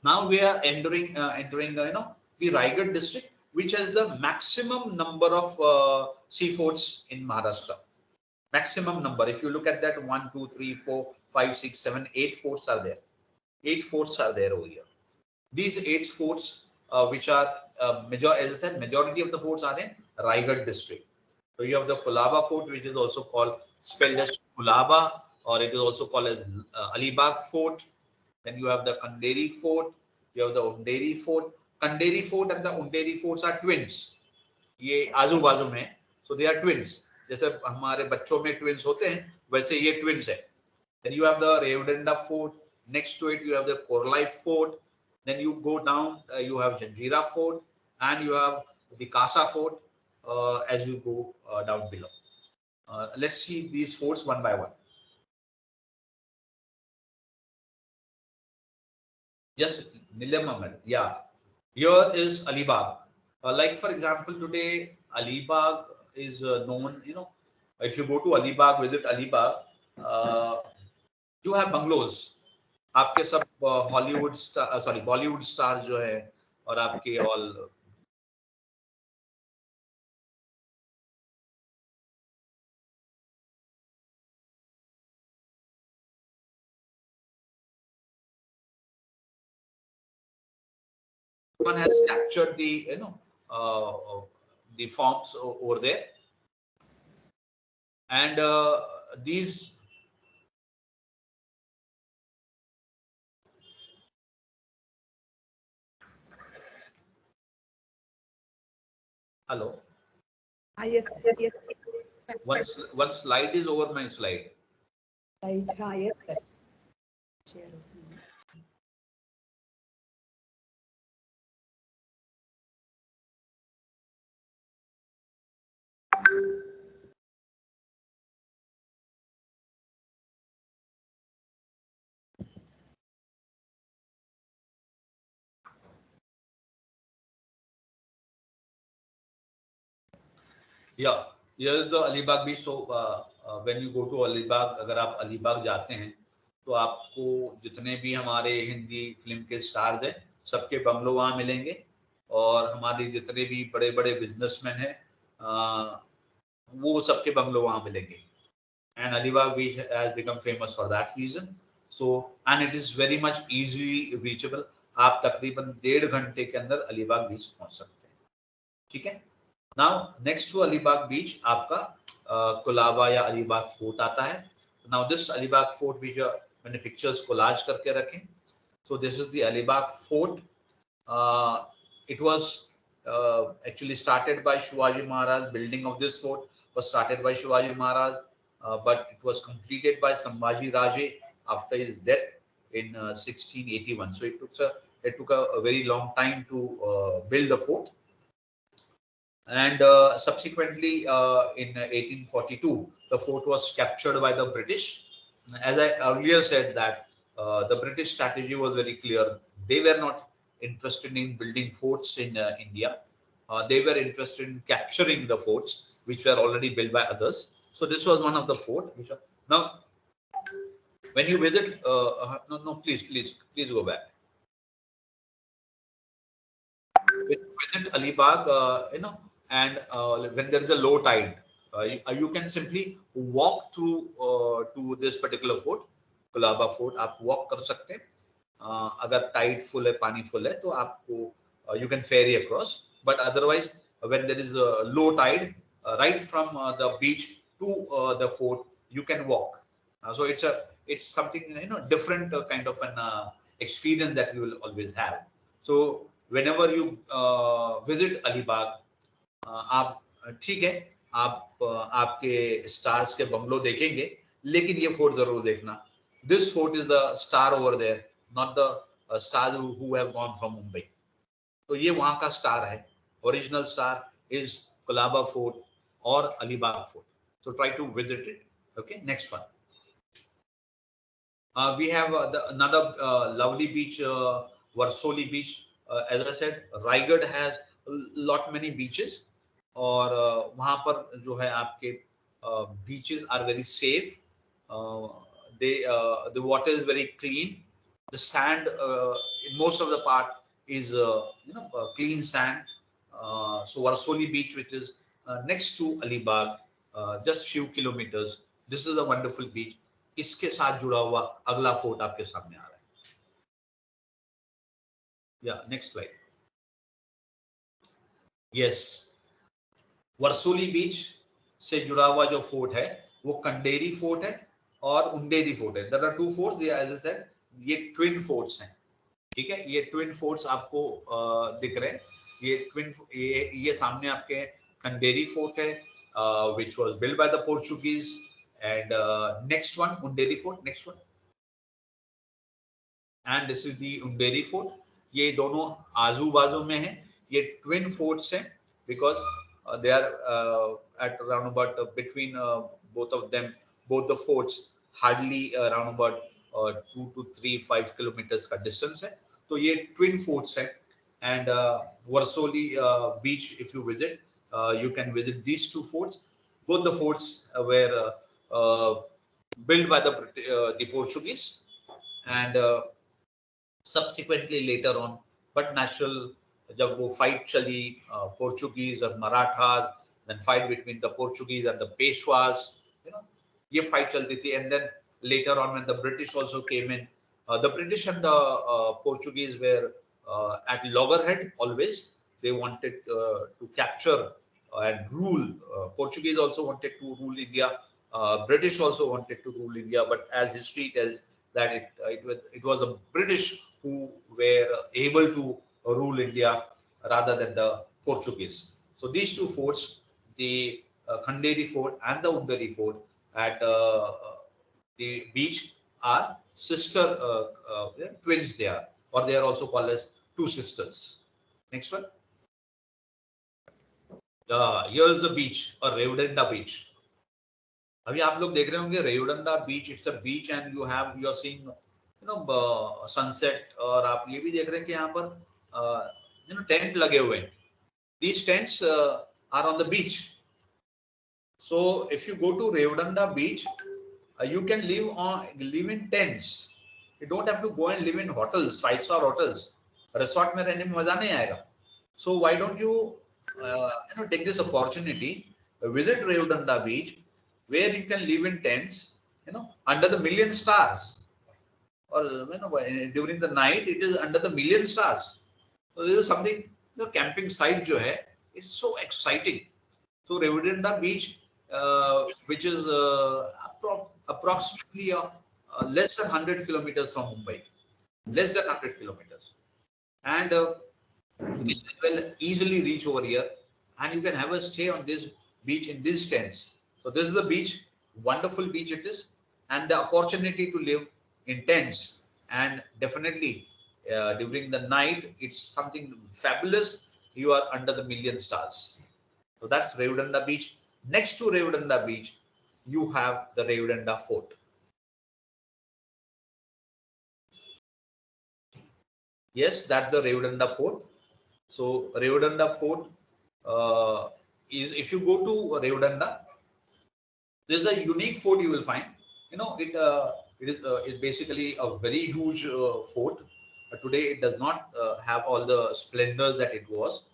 Speaker 6: Now we are entering the Raigad district, which has the maximum number of sea forts in Maharashtra. Maximum number. If you look at that, 1, 2, 3, 4, 5, 6, 7, 8 forts are there. 8 forts are there over here. These 8 forts, which are as I said, majority of the forts are in Raigad district. So you have the Alibaba Fort, which is also spelled as Alibaba, or it is also called as Alibaba Fort. Then you have the Kanderi Fort. You have the Underi Fort. Kanderi Fort and the Underi Forts are twins. ये आजू बाजू में, so they are twins. जैसे हमारे बच्चों में twins होते हैं, वैसे ये twins है. Then you have the Rayudanda Fort. Next to it, you have the Korlai Fort. Then you go down, you have Janjira Fort, and you have the Kasa Fort as you go down below. Let's see these forts one by one. Yes, Nilam Ahmed. Yeah. Here is Alibag. Like for example, today Alibag is known. If you go to Alibag, visit Alibag, you have bungalows. आपके सब Hollywood sorry Bollywood stars जो है और आपके all one has captured the forms over there, and these hello
Speaker 3: Yes, yes.
Speaker 6: one slide is over my slide.
Speaker 3: Yes.
Speaker 6: Yeah, here is the Alibaba Beach. So when you go to Alibaba, अगर आप अलीबाग जाते हैं तो आपको जितने भी हमारे Hindi film के स्टार्स हैं सबके बंगलो वहाँ मिलेंगे, और हमारे जितने भी बड़े बड़े बिजनेसमैन हैं वो सबके बंगलो वहाँ मिलेंगे. And Alibaba Beach has become famous for that reason. So, and it is very much easily reachable. आप तकरीबन 1.5 घंटे के अंदर अलीबाग बीच पहुंच सकते हैं. ठीक है. Now next to Alibaba Beach आपका कोलाबा या अलीबाग फोर्ट आता है. Now this Alibaba Fort which मैंने pictures कोलाज करके रखे. So this is the Alibaba Fort. It was actually started by Shivaji Maharaj. Building of this fort was started by Shivaji Maharaj, but it was completed by Sambhaji Raje after his death in 1681. So it took a very long time to build the fort. And subsequently in 1842 the fort was captured by the British. As I earlier said that the British strategy was very clear. They were not interested in building forts in India. They were interested in capturing the forts which were already built by others. So this was one of the fort which now when you visit no please go back. When you visit Alibag, and when there is a low tide, you can simply walk through to this particular fort, Alibaba Fort. आप walk कर सकते हैं. अगर tide full है, पानी full है, तो आपको you can ferry across. But otherwise, when there is a low tide, right from the beach to the fort, you can walk. So it's something different kind of an experience that you will always have. So whenever you visit Alibag, आप ठीक है आपके stars के bungalow देखेंगे, लेकिन ये fort जरूर देखना. This fort is the star over there, not the stars who have gone from Mumbai. तो ये वहाँ का स्टार है. Original star is Alibaba Fort or Alibaba Fort. So try to visit it. Okay, next one. We have another lovely beach, Versoli Beach. As I said, Raigad has lot many beaches, और वहाँ पर जो है आपके beaches are very safe. The water is very clean. The sand, in most of the part, is clean sand. So Versoli Beach, which is next to Alibag, just few kilometers. This is a wonderful beach. इसके साथ जुड़ा हुआ अगला fort आपके सामने आ रहा है. या नेक्स्ट स्लाइड. यस, वर्सोली बीच से जुड़ा हुआ जो फोर्ट है वो कंडेरी फोर्ट है और उंडेरी फोर्ट है. There are two forts, as I said ये ट्विन फोर्ट्स हैं. ठीक है, ये ट्विन फोर्ट्स आपको दिख रहे हैं. ये सामने आपके कंडेरी फोर्ट है, which was built by the Portuguese. And next one, Underi Fort, next one. And this is the Underi Fort. ये दोनों आजू बाजू में हैं. ये twin forts हैं because they are at around about between both of them, both the forts, hardly around about 2 to 5 kilometers का distance है. तो ये twin forts हैं. And Versoli Beach, if you visit, you can visit these two forts. Both the forts were built by the Portuguese, and subsequently later on, but natural जब वो fight चली Portuguese और Marathas, then fight between the Portuguese and the Peshwas, ये fight चलती थी. And then later on when the British also came in, the British and the Portuguese were at loggerhead always. They wanted to capture and rule. Portuguese also wanted to rule India. British also wanted to rule India, but as history tells that it was the British who were able to rule India rather than the Portuguese. So these two forts, the Khanderi Fort and the Undari Fort at the beach, are sister twins there, or they are also called as two sisters. Next one. Here is the beach, or Rayudanda Beach. अभी आप लोग देख रहे होंगे Revdanda beach. It's a beach and you are seeing sunset. और आप ये भी देख रहे हैं कि यहाँ पर टेंट लगे हुए हैं. These tents are on the beach. So if you go to Rayudanda Beach, you can live in tents. You don't have to go and live in hotels, 5-star hotels. Resort में रहने में मजा नहीं आएगा. So why don't you take this opportunity, visit Rayudanda Beach, where you can live in tents, under the million stars, or during the night it is under the million stars. So this is something, the camping site जो है, it's so exciting. So Rayudanda Beach, which is approximately less than 100 kilometers from Mumbai, less than 100 kilometers, and you can well easily reach over here, and you can have a stay on this beach in these tents. So this is the beach, wonderful beach it is, and the opportunity to live in tents, and definitely during the night it's something fabulous. You are under the million stars. So that's Rayudanda Beach. Next to Rayudanda Beach, you have the Rayudanda Fort. Yes, that's the Rayudanda Fort. So Rayudanda Fort is, if you go to Rayudanda, this is a unique fort you will find. It is basically a very huge fort. Today it does not have all the splendors that it was.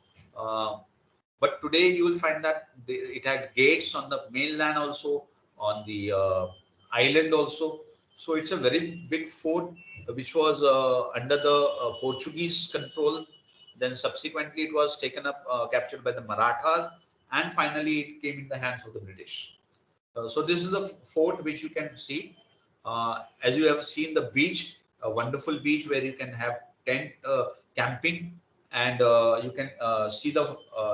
Speaker 6: But today you will find that it had gates on the mainland also, on the island also. So it's a very big fort which was under the Portuguese control. Then subsequently it was taken up, captured by the Marathas, and finally it came in the hands of the British. So this is a fort which you can see. As you have seen the beach, a wonderful beach where you can have tent camping, and you can see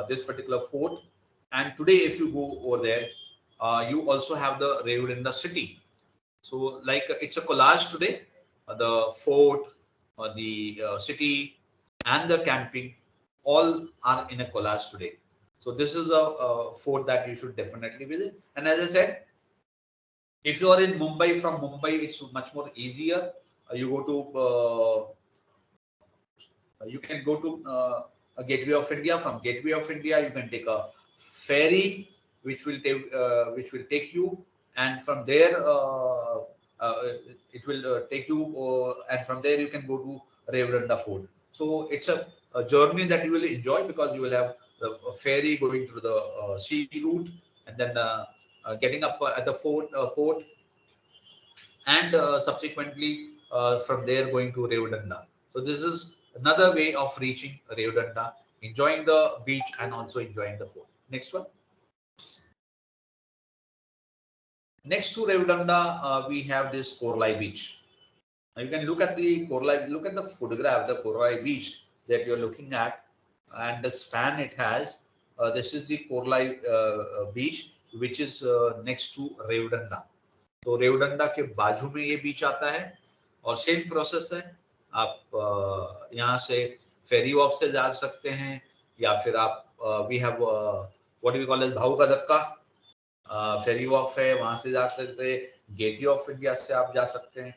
Speaker 6: this particular fort. And today if you go over there, you also have the Rayudanda city. So like it's a collage today, the fort, the city, and the camping, all are in a collage today. So this is a fort that you should definitely visit. And as I said, if you are in Mumbai, from Mumbai it's much more easier. You go to you can go to a Gateway of India. From Gateway of India you can take a ferry which will take you, and from there it will take you, and from there you can go to Rayudanda Fort. So it's a journey that you will enjoy, because you will have the ferry going through the sea route, and then getting up at the port, and subsequently from there going to Rayudanda. So this is another way of reaching Rayudanda, enjoying the beach and also enjoying the fort. Next one. Next to Rayudanda, we have this Korlai Beach. Now you can look at the photograph, the Korlai Beach that you're looking at, and the span it has. This is the Korlai Beach, which is next to Rayudanda. तो रेवडंडा के बाजू में ये बीच आता है, और same process है. आप यहाँ से फेरी ऑफ से जा सकते हैं, या फिर आप we have what we call as Bhau का धक्का फेरी ऑफ है, वहां से जा सकते हैं. गेटवे ऑफ इंडिया से आप जा सकते हैं.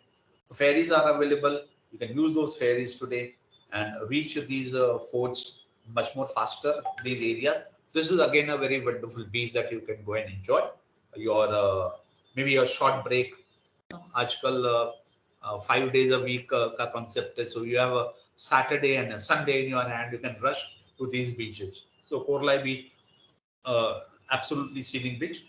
Speaker 6: Ferries are available. You can use those ferries today and reach these forts much more faster, these areas. This is again a very wonderful beach that you can go and enjoy your maybe a short break. आजकल 5 days a week का concept है. So you have a Saturday and a Sunday in your hand, you can rush to these beaches. So Korlai Beach, absolutely scenic beach.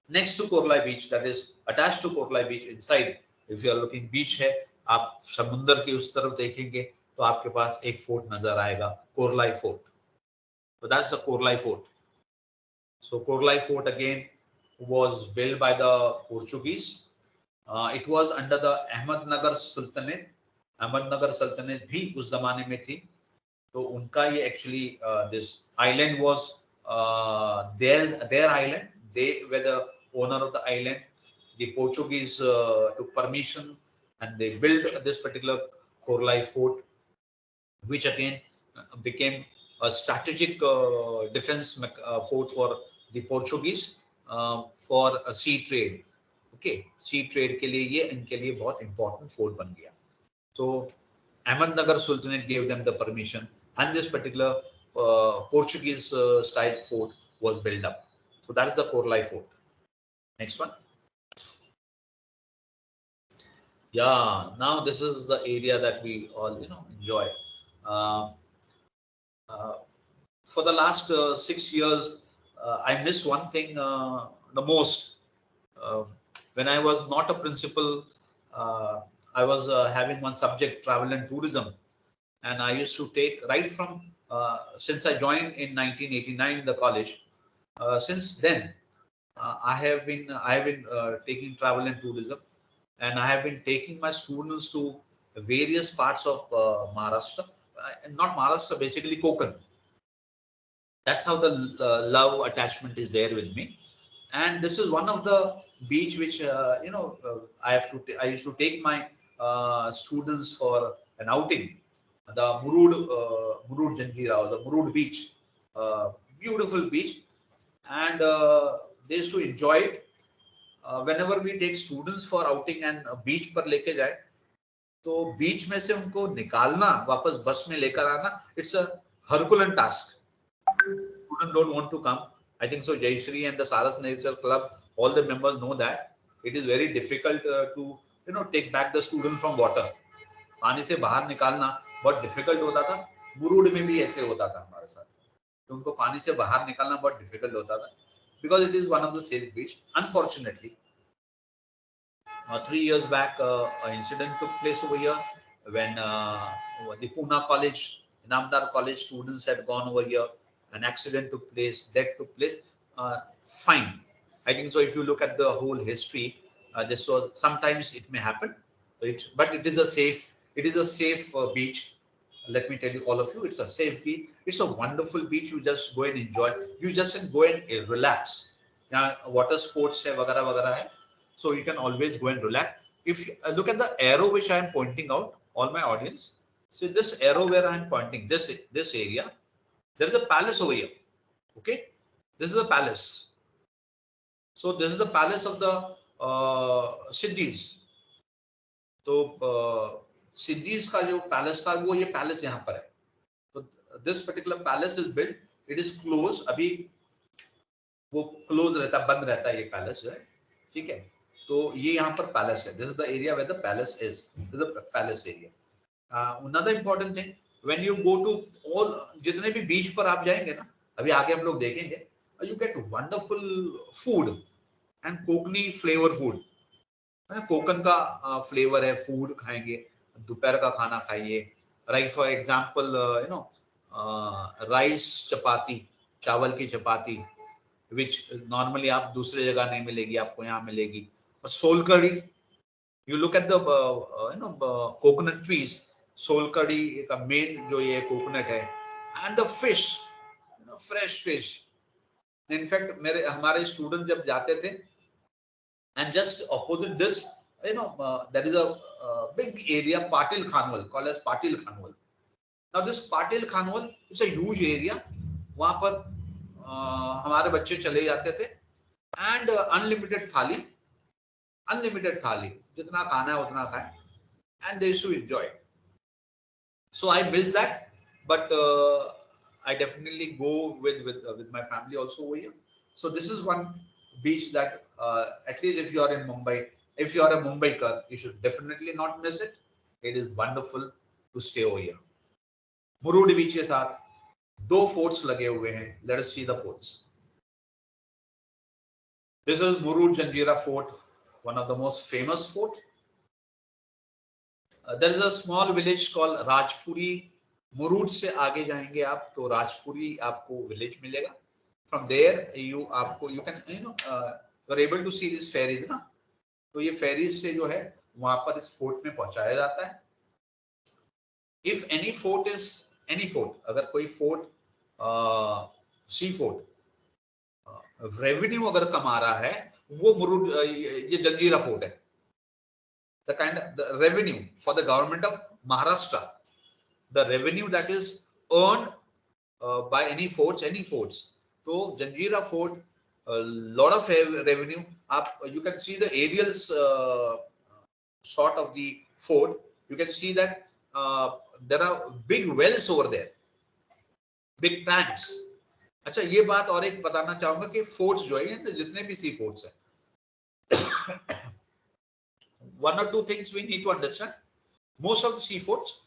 Speaker 6: Next to Korlai Beach, that is attached to Korlai Beach, inside, if you are looking beach है, आप समुंदर की उस तरफ देखेंगे तो आपके पास एक फोर्ट नजर आएगा, Korlai Fort. So that's the Korlai Fort. So Korlai Fort again was built by the Portuguese. It was under the Ahmednagar Sultanate. Ahmednagar Sultanate भी उस जमाने में थी. तो उनका ये actually this island was their island. They were the owner of the island. The Portuguese took permission and they built this particular Korlai Fort, which again became a strategic defense fort for the Portuguese for sea trade. Okay, sea trade के लिए ये इनके लिए बहुत important fort बन गया. So Ahmednagar Sultanate gave them the permission, and this particular Portuguese style fort was built up. So that is the Korlai Fort. Next one. Yeah, now this is the area that we all enjoy. Uh, uh, for the last 6 years, I miss one thing the most. Uh, when I was not a principal, uh, I was having one subject, travel and tourism, and I used to take right from since I joined in 1989 the college. Since then, I have been taking travel and tourism, and I have been taking my students to various parts of Maharashtra, not Maharashtra, basically Konkan. That's how the love attachment is there with me. And this is one of the beach which I used to take my students for an outing, the Murud Janjira, or the Murud Beach, beautiful beach, and they used to enjoy it. Whenever we take students for outing and बीच पर लेके जाए, तो बीच में से उनको निकालना वापस बस में लेकर आना, it's a Herculean task. Students don't want to come. I think so. Jayashree and the Sarus Nature Club, all the members know that it is very difficult to take back the students from water. पानी से बाहर निकालना बहुत difficult होता था. मुरुड में भी ऐसे होता था हमारे साथ. तो उनको पानी से बाहर निकालना बहुत difficult होता था, because it is one of the safe beach. Unfortunately, 3 years back, an incident took place over here when the Pune College, Namdar College students had gone over here. An accident took place, death took place. Fine. I think so. If you look at the whole history, this was sometimes it may happen, but it is a safe. It is a safe beach. Let me tell you, all of you, it's a safe beach. It's a wonderful beach. You just go and enjoy. You just go and relax. Now, water sports hai, vagara vagara hai. So you can always go and relax. If you look at the arrow which I am pointing out, all my audience, so this arrow where I am pointing, this area, there is a palace over here. Okay, this is a palace. So this is the palace of the Siddhis. So Siddhis का जो palace था, वो ये palace यहाँ पर है. So this particular palace is built. It is closed. अभी वो close रहता, बंद रहता है ये palace जो है. ठीक है. तो ये यहाँ पर palace है. This is the area where the palace is. This is the palace area. Another important thing, when you go to all, जितने भी beach पर आप जाएंगे ना, अभी आगे हम लोग देखेंगे, you get wonderful food and Konkani flavor food. Konkan का फ्लेवर है, फूड खाएंगे, दोपहर का खाना खाइए. लाइक फॉर एग्जांपल राइस चपाती, चावल की चपाती, which normally आप दूसरे जगह नहीं मिलेगी, आपको यहाँ मिलेगी. और सोल कड़ी, you look at the coconut trees, sol kadhi का मेन जो ये कोकोनट है, and the fish, fresh fish. In fact, हमारे स्टूडेंट जब जाते थे, and just opposite this, there is a big area, Patil Khanwal, called as Patil Khanwal. Now this Patil Khanwal, it's a huge area. वहाँ पर हमारे बच्चे चले जाते थे, and unlimited थाली, जितना खाना है उतना खाएं, and they should enjoy. So I miss that, but I definitely go with my family also over here. So this is one beach that at least if you are in Mumbai, if you are a Mumbaiker, you should definitely not miss it. It is wonderful to stay over here. Murud Beach के साथ दो forts लगे हुए हैं. Let us see the forts. This is Murud Janjira Fort, one of the most famous fort. There is a small village called Rajpuri. Murud से आगे जाएंगे आप तो Rajpuri आपको village मिलेगा. From there you can you're able to see these ferries ना. तो ये ferries से जो है वहाँ पर इस fort में पहुँचाया जाता है. If any fort, अगर कोई fort sea fort revenue अगर कमा रहा है, वो मुरुड ये जंजीरा fort है. The revenue for the government of Maharashtra, the revenue that is earned by any forts. So Janjira Fort, a lot of revenue. You can see the aerials shot of the fort. You can see that there are big wells over there, big tanks. अच्छा, ये बात और एक बताना चाहूंगा कि forts जो है, जितने भी सी फोर्ट्स है, one or two things we need to understand. Most of the sea forts,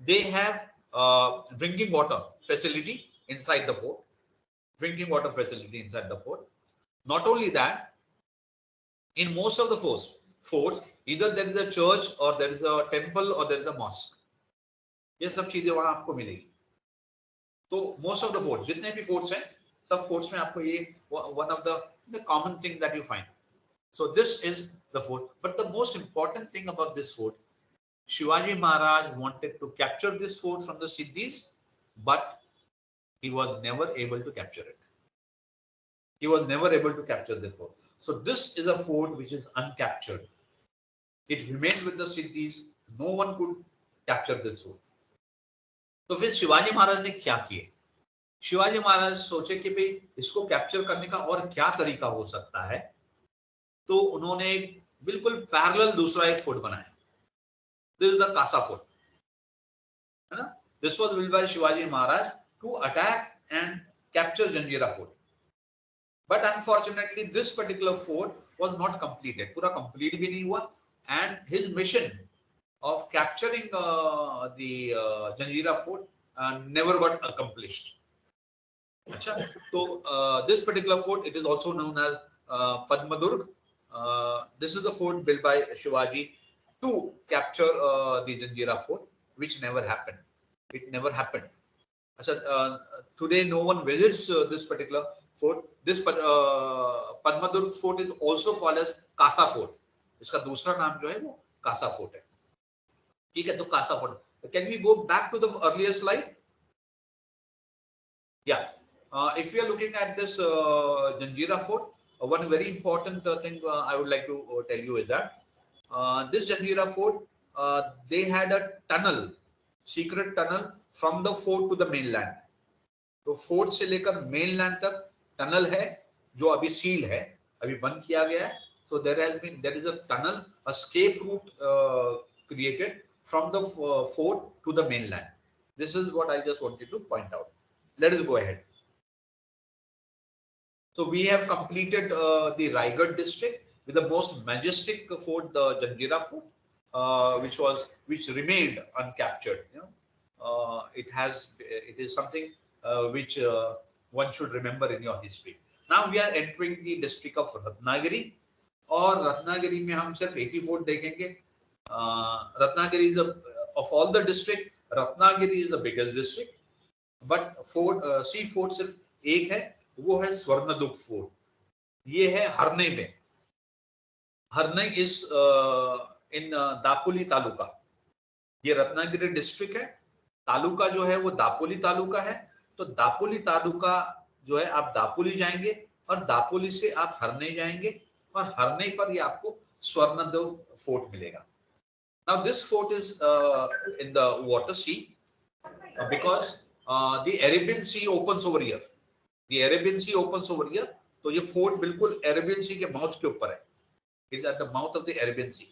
Speaker 6: they have drinking water facility inside the fort. Drinking water facility inside the fort. Not only that, in most of the forts, either there is a church or there is a temple or there is a mosque. ये सब चीजें वहां आपको मिलेगी. तो most of the forts, जितने भी forts हैं, सब forts में आपको ये one of the common thing that you find. So this is the fort. But the most important thing about this fort, Shivaji Maharaj wanted to capture this fort from the Siddhis, but he was never able to capture it. He was never able to capture the fort. So this is a fort which is uncaptured. It remained with the Siddhis. No one could capture this fort. तो फिर शिवाजी महाराज ने क्या किए? शिवाजी महाराज सोचे कि भाई इसको capture करने का और क्या तरीका हो सकता है. तो उन्होंने बिल्कुल पैरेलल दूसरा एक फोर्ट बनाया. This is the Kasa fort, है ना. This was built by Shivaji Maharaj to attack and capture Janjira fort. But unfortunately, this particular fort was not completed. पूरा complete भी नहीं हुआ, and his mission of capturing the Janjira Fort never got accomplished. अच्छा, तो this particular fort, it is also known as Padmadurg. This is the fort built by Shivaji to capture the Janjira Fort, which never happened. It never happened. Today no one visits this particular fort. This Padmadurg fort is also called as Kasa Fort. इसका दूसरा नाम जो है वो Kasa fort है. ठीक है, तो Kasa fort. Can we go back to the earlier slide? Yeah. If we are looking at this Janjira Fort, one very important thing I would like to tell you is that this Janjira Fort, they had a tunnel, secret tunnel from the fort to the mainland. तो fort से लेकर mainland तक tunnel है जो अभी seal है, अभी बंद किया गया है. So there is a tunnel, a escape route created from the fort to the mainland. This is what I just wanted to point out. Let us go ahead. So we have completed the Rigor District with the most majestic fort, the Janjira Fort, which remained uncaptured. You know, it is something which one should remember in your history. Now we are entering the district of Ratnagiri, और रत्नागिरी में हम सिर्फ एक ही fort देखेंगे. Ratnagiri is of all the district, Ratnagiri is the biggest district, but sea fort सिर्फ एक है, वो है स्वर्णदुर्ग फोर्ट. ये है हरनई में. Harnai is in Dapoli taluka. ये रत्नागिरी डिस्ट्रिक्ट है. तालुका जो है वो दापोली तालुका है. तो दापोली तालुका जो है, आप दापोली जाएंगे और दापोली से आप हरनई जाएंगे और हरनई पर ये आपको स्वर्णदुर्ग फोर्ट मिलेगा. Now this fort is in the water sea because the Arabian Sea opens over here. The Arabian Sea opens over here. तो ये फोर्ट बिल्कुल Arabian Sea के माउथ के ऊपर है. It is at the mouth of the Arabian Sea.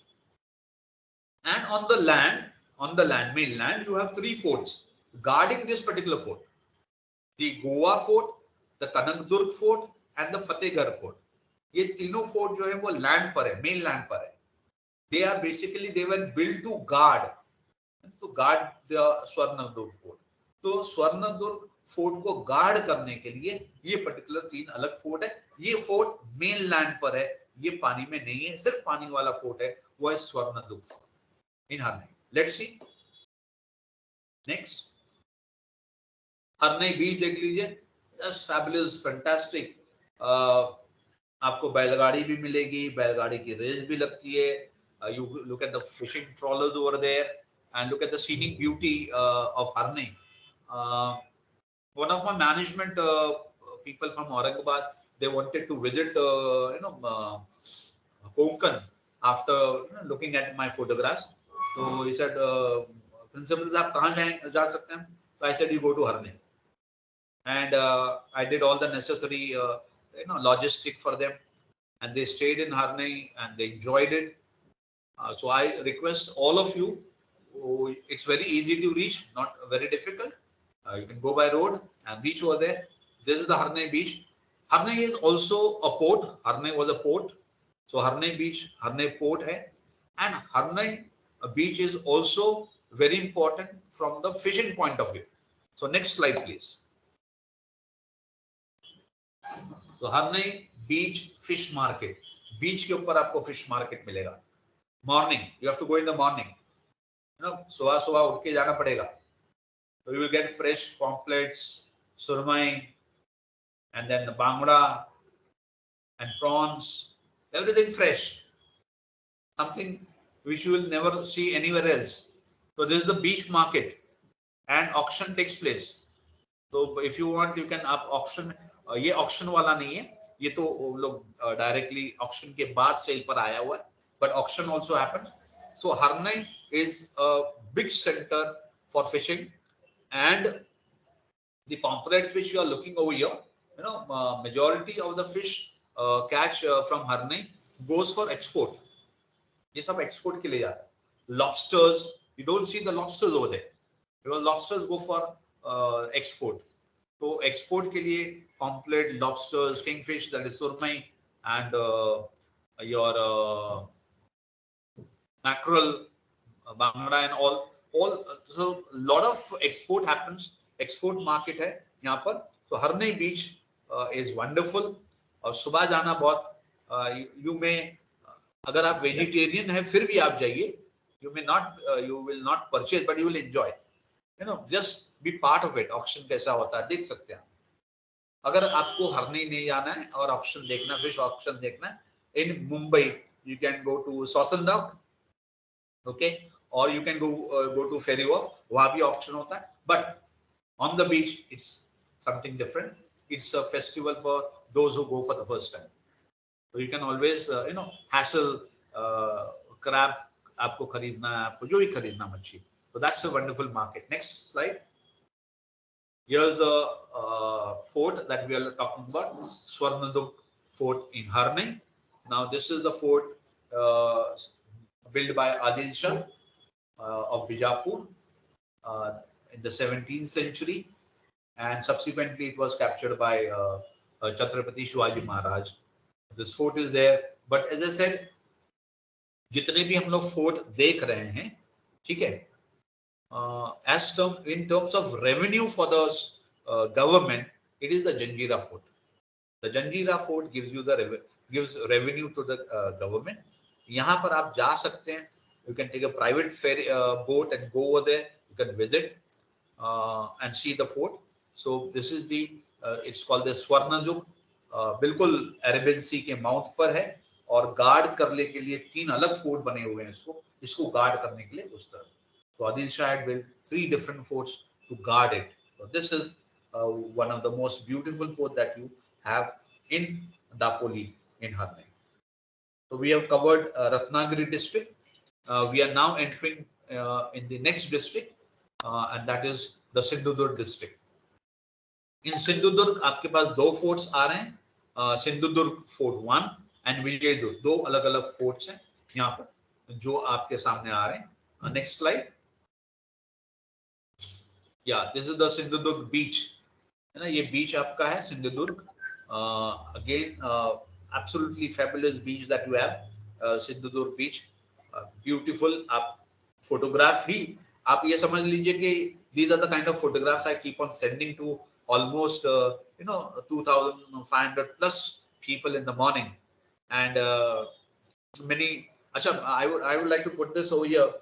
Speaker 6: And on the land, mainland, you have three forts guarding this particular fort. The Goa Fort, the Kanakdurg Fort, and the Fatehgarh Fort. ये तीनों fort जो है वो land पर है, main land पर है. They are basically, they were built to guard the Suvarnadurg fort. तो स्वर्णदुर्ग फोर्ट को गार्ड करने के लिए ये पर्टिकुलर तीन अलग फोर्ट है. ये फोर्ट मेन लैंड पर है, ये पानी में नहीं है, सिर्फ पानी वाला फोर्ट है, वो है Suvarnadurg fort in Harnai. Let's see next. Harnai beach देख लीजिए. Fabulous, fantastic. आपको बैलगाड़ी भी मिलेगी, बैलगाड़ी की रेस भी लगती है. You look at the fishing trawlers over there and look at the scenic beauty of Harnai. One of my management people from Aurangabad, they wanted to visit Konkan after looking at my photographs. So he said, principal साहब कहाँ जा सकते हैं? So I said, you go to Harnai. And I did all the necessary logistic for them, and they stayed in Harnai and they enjoyed it. So I request all of you, it's very easy to reach, not very difficult. You can go by road and reach over there. This is the Harnay Beach. Harnay is also a port. Harnay was a port. So Harnay Beach, Harnay Port hai. And Harnay Beach is also very important from the fishing point of view. So next slide, please. So Harnay Beach Fish Market. Beach के ऊपर आपको fish market मिलेगा. Morning, you have to go in the morning. You know, सुबह सुबह उठ के जाना पड़ेगा. So you will get fresh pomfrets, surmai, and then the bangda and prawns, everything fresh. Something which you will never see anywhere else. So this is the beach market, and auction takes place. So if you want, you can up auction. ये auction वाला नहीं है, ये तो लोग directly auction के बाद sale पर आया हुआ है. But auction also happened. So Harnay is a big center for fishing, and the pomfrets which you are looking over here, you know, majority of the fish catch from Harnay goes for export. ये सब export के लिए जाता है. Lobsters, you don't see the lobsters over there because lobsters go for export. तो export के लिए pomfret, lobsters, kingfish, that is surmai, and your mackerel, bangda, and all. So lot of export happens. Export market है यहाँ पर. So Harnay Beach is wonderful. और सुबह जाना बहुत you may, अगर आप vegetarian है फिर भी आप जाइए. You may not, you will not purchase, but you will enjoy. You know, just be part of it. Auction कैसा होता है देख सकते हैं. अगर आपको हरने नहीं जाना है और auction देखना, fish auction देखना है, in Mumbai you can go to Sosandok, okay, or you can go to Ferry Wharf. वहाँ भी auction होता है. But on the beach, it's something different. It's a festival for those who go for the first time. So you can always, you know, hassle crab. आपको खरीदना है, आपको जो भी खरीदना मच्छी. So that's a wonderful market. Next slide. Here's the fort that we are talking about, Sindhudur Fort in Harnay. Now this is the fort built by Adil Shah of Bijapur in the 17th century, and subsequently it was captured by Chhatrapati Shivaji Maharaj. This fort is there, but as I said, जितने भी हम लोग fort देख रहे हैं, ठीक है, in terms of revenue for the government, it is the Janjira Fort. The Janjira Fort gives revenue to the government. यहाँ पर आप जा सकते हैं. You can take a private ferry boat and go over there. You can visit and see the fort. So this is the it's called the Swarnajuk. बिल्कुल Arabian सी के mouth पर है और गार्ड करने के लिए 3 अलग फोर्ट बने हुए हैं इसको गार्ड करने के लिए उस तरफ. So Adil Shah had built 3 different forts to guard it. So this is one of the most beautiful fort that you have in Dapoli in Harnay. So we have covered Ratnagiri district. We are now entering in the next district, and that is the Sindhudur district. In Sindhudur आपके पास 2 forts आ रहे हैं, Sindhudur Fort 1 and Vijaydur. 2 अलग-अलग forts हैं यहाँ पर जो आपके सामने आ रहे हैं. Next slide. Yeah, this is the Sindhudur Beach. है ना, ये beach आपका है Sindhudur. Again, absolutely fabulous beach that you have, Sindhudur Beach. Beautiful. आप photograph ही आप ये समझ लीजिए कि these are the kind of photographs I keep on sending to almost 2,500 plus people in the morning, and many. Achha, I would like to put this over here.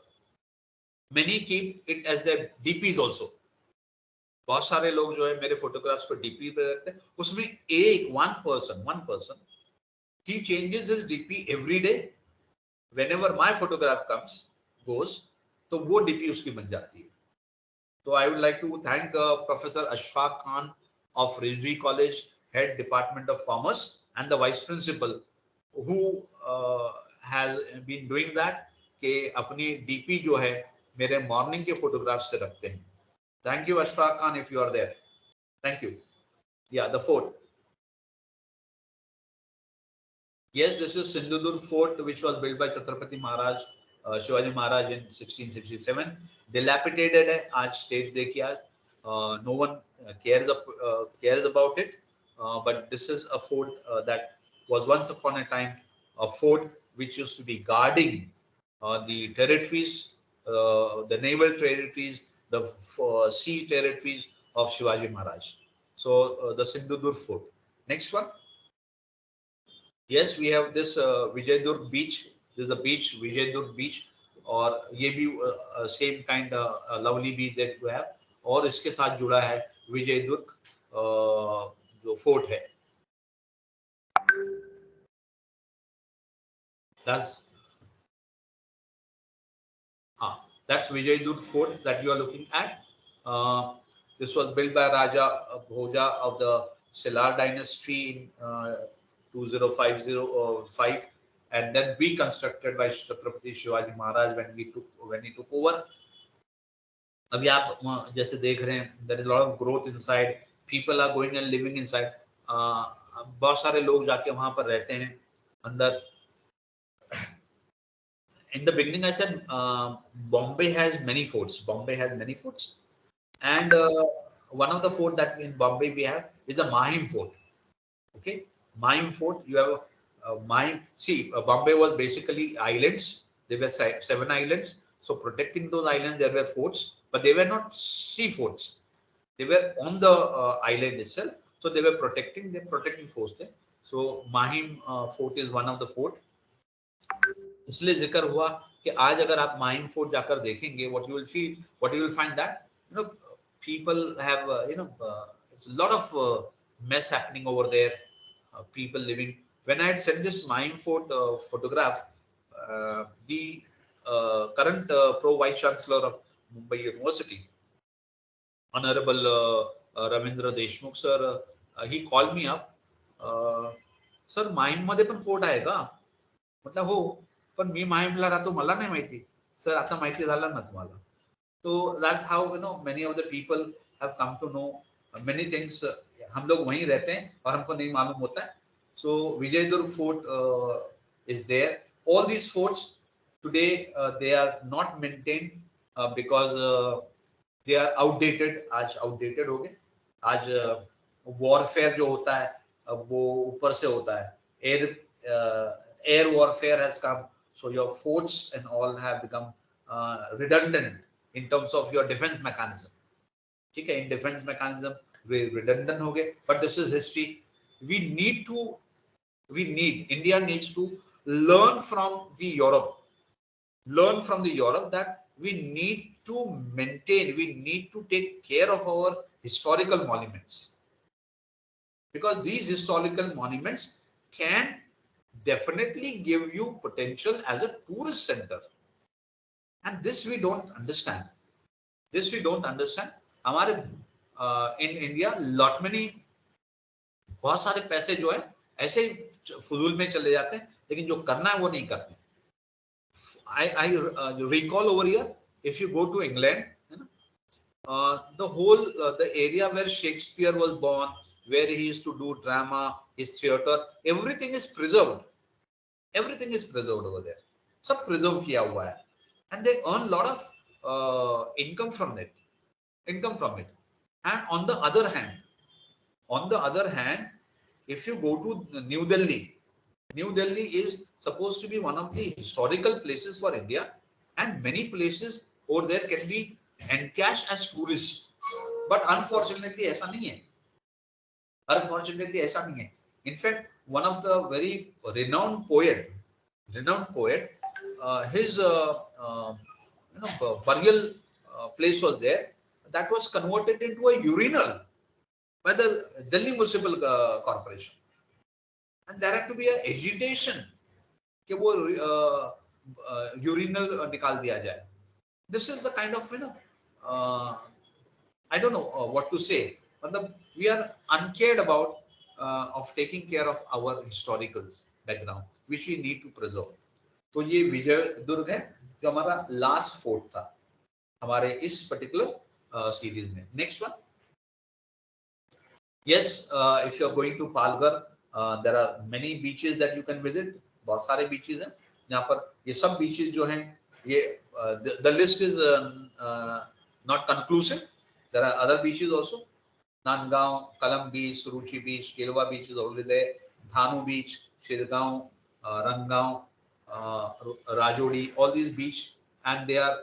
Speaker 6: Many keep it as their DPs also. बहुत सारे लोग जो है मेरे photographs को DP पे रखते हैं. उसमें one person, he changes his DP every day. Whenever my photograph goes, तो वो DP उसकी बन जाती है. So I would like to thank Professor Ashfaq Khan of Rizvi College, Head Department of Commerce, and the Vice Principal, who has been doing that. कि अपनी DP जो है मेरे morning के photographs से रखते हैं. Thank you, Ashfaq Khan, if you are there. Thank you. Yeah, the fort. Yes, this is Sindhudur Fort, which was built by Chhatrapati Maharaj, Shivaji Maharaj in 1667. Dilapidated है, आज stage देखिए आज. No one cares about it. But this is a fort that was once upon a time a fort which used to be guarding the territories, the naval territories, the sea territories of Shivaji Maharaj. So the Sindhudur Fort. Next one. Yes, we have this Vijayadur Beach. This is the beach, Vijayadur Beach, और ये भी same kind lovely beach that we have. और इसके साथ जुड़ा है विजयदुर्ग जो fort है. That's Vijayadur Fort that you are looking at. This was built by Raja Bhoja of the Silar dynasty in 2005, and then reconstructed by Chhatrapati Shivaji Maharaj when he took over. अभी आप जैसे देख रहे हैं, there is a lot of growth inside. People are going and living inside. बहुत सारे लोग जाके वहां पर रहते हैं अंदर. In the beginning, I said Bombay has many forts. And one of the fort that in Bombay we have is the Mahim Fort. Okay, Mahim Fort. You have Mahim. See, Bombay was basically islands. There were 7 islands. So protecting those islands, there were forts, but they were not sea forts. They were on the island itself. So they were protecting forts there. So Mahim Fort is one of the fort. इसलिए जिक्र हुआ कि आज अगर आप Mahim fort जाकर देखेंगे, what you will find that people have it's a lot of mess happening over there, people living. When I had sent this Mahim Fort photograph, the current pro vice chancellor of Mumbai University, Honorable Ravindra Deshmukh sir, he called me up. Sir, Mahim मध्ये पण fort आहे का? मतलब हो, पण मी माहिमला राहतो, मला नाही माहिती. सर आता माहिती झालं ना तुम्हाला. So that's how many of the people have come to know many things. हम लोग वहीं रहते हैं और हमको नहीं मालूम होता है. So Vijayadur Fort is there. All these forts today they are not maintained because they are outdated. आज outdated हो गए. आज warfare जो होता है वो ऊपर से होता है. Air warfare has come, so your forts and all have become redundant in terms of your defense mechanism. ठीक है, in defense mechanism we redundant हो गए. But this is history. India needs to learn from the Europe that we need to maintain, we need to take care of our historical monuments, because these historical monuments can definitely give you potential as a tourist center, and this we don't understand. हमारे in India lot many बहुत सारे पैसे जो है ऐसे फजूल में चले जाते हैं, लेकिन जो करना है वो नहीं करते. I recall over here, if you go to England, the whole the area where Shakespeare was born, where he used to do drama, his theater, everything is preserved over there. सब preserve किया हुआ है, and they earn lot of income from it. And on the other hand, if you go to New Delhi is supposed to be one of the historical places for India, and many places over there can be encashed as tourists. But unfortunately ऐसा नहीं है. In fact, one of the very renowned poet, his burial place was there. That was converted into a urinal by the Delhi Municipal Corporation, and there had to be an agitation कि वो urinal निकाल दिया जाए. This is the kind of I don't know what to say. We are uncared about of taking care of our historical background, which we need to preserve. तो ये विजयदुर्ग है जो हमारा लास्ट फोर्ट था हमारे इस पर्टिकुलर सीरीज में. Next one. Yes, if you are going to Palghar, there are many beaches that you can visit. बहुत सारे beaches हैं यहाँ पर. ये सब beaches जो हैं ये the list is not conclusive. There are other beaches also. Nangaon, Kalam Beach, Suruchi Beach, Kelva Beach is already there. Dhanu Beach, Shirgaon, Rangaon, Rajodi, all these beach, and they are,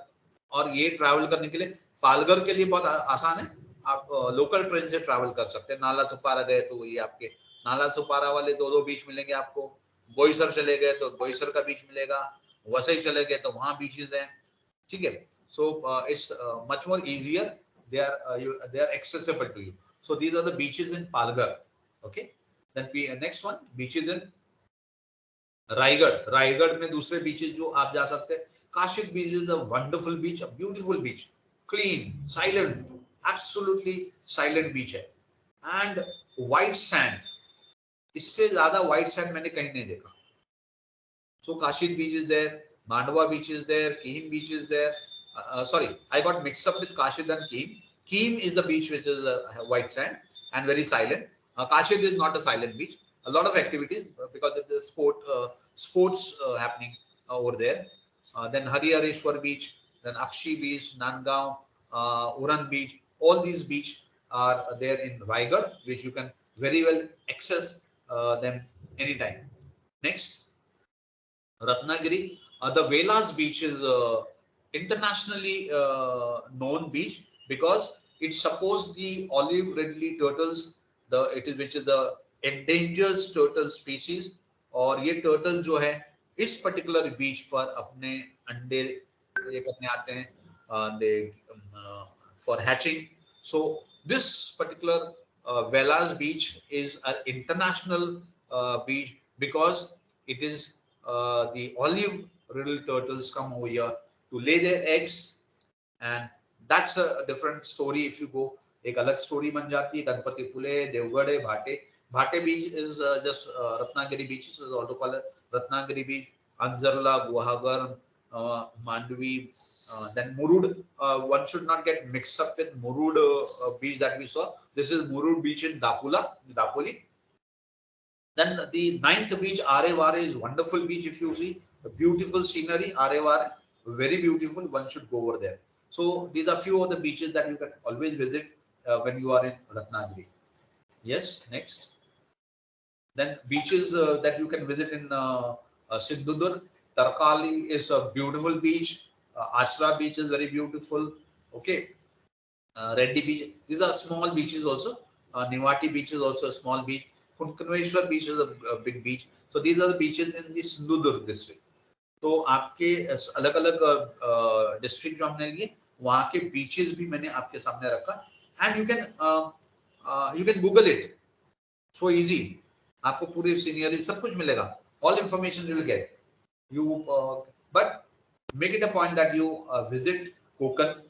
Speaker 6: और ये travel करने के लिए पालघर के लिए बहुत आसान है. आप लोकल ट्रेन से ट्रैवल कर सकते हैं. नाला सुपारा गए तो ये आपके नाला सुपारा वाले दो बीच मिलेंगे आपको. बोईसर चले गए तो बोईसर का बीच मिलेगा. वसई चले गए तो वहां बीचेस हैं. ठीक है. So it's much more easier. They are accessible to you. So these are the beaches in Palghar. Okay. Then next one, beaches in Raigarh में दूसरे बीचेस जो आप जा सकते हैं. Kashid Beach is a wonderful beach, a beautiful beach, clean, silent, absolutely silent beach है. And white sand, इससे ज्यादा white sand मैंने कहीं नहीं देखा. So Kashid Beach is there, Mandwa Beach is there, Keem Beach is there. Sorry, I got mixed up with Kashid and Keem. Keem is the beach which is white sand and very silent. Kashid is not a silent beach. A lot of activities because of the sports happening over there. Then Harihareshwar Beach, then Akshi Beach, Nangaon, Uran Beach. All these beaches are there in Raigad, which you can very well access them anytime. Next, Ratnagiri. The Velas Beach is internationally known beach because it supports the olive ridley turtles, which is the endangered turtle species. और ये turtle जो है इस particular beach पर अपने अंडे ये करने आते हैं, they for hatching. So this particular Velas Beach is an international beach because it is the olive riddle turtles come over here to lay their eggs, and that's a different story. If you go, एक अलग story बन जाती है. Ganpatipule, Deogarh, Bhate Beach is just Ratnagiri Beach is also called Ratnagiri Beach. Anjarla, Guhagar, Mandvi, then Murud. One should not get mixed up with Murud Beach that we saw. This is Murud Beach in Dapoli. Then the 9th beach, Arevare, is wonderful beach. If you see the beautiful scenery, Arevare, very beautiful. One should go over there. So these are few of the beaches that you can always visit when you are in Ratnagiri. Yes, next. Then beaches that you can visit in Sindhudur. Tarkali is a beautiful beach. Ashra Beach is very beautiful. Okay. Reddy Beach. These are small beaches also. Nivati Beach is also a small beach. Kunkaneshwar Beach is a big beach. So these are the beaches in the Sindhudur district. तो आपके अलग-अलग district जो हमने लिए वहाँ के beaches भी मैंने आपके सामने रखा. And you can Google it. So easy. आपको पूरी सीनियरी सब कुछ मिलेगा. All information you will get. You but make it a point that you visit Konkan.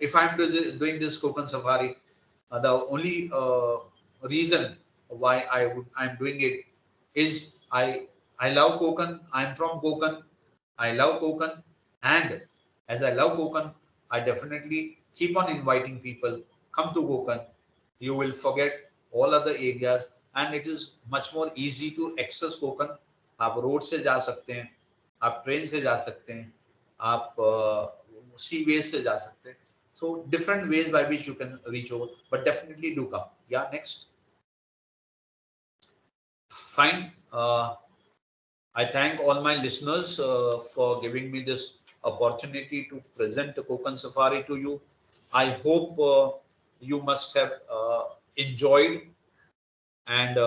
Speaker 6: If I'm doing this Kokan safari, the only reason why I'm doing it is I love Kokan. I'm from Kokan. I love Kokan, and as I love Kokan, I definitely keep on inviting people. Come to Kokan. You will forget all other areas, and it is much more easy to access Kokan. आप road से जा सकते हैं, आप train से जा सकते हैं, आप सी वेज से जा सकते हैं. So different ways by which you can reach over, but definitely do come. Yeah, next. Fine. I thank all my listeners for giving me this opportunity to present the Kokan Safari to you. I hope you must have enjoyed and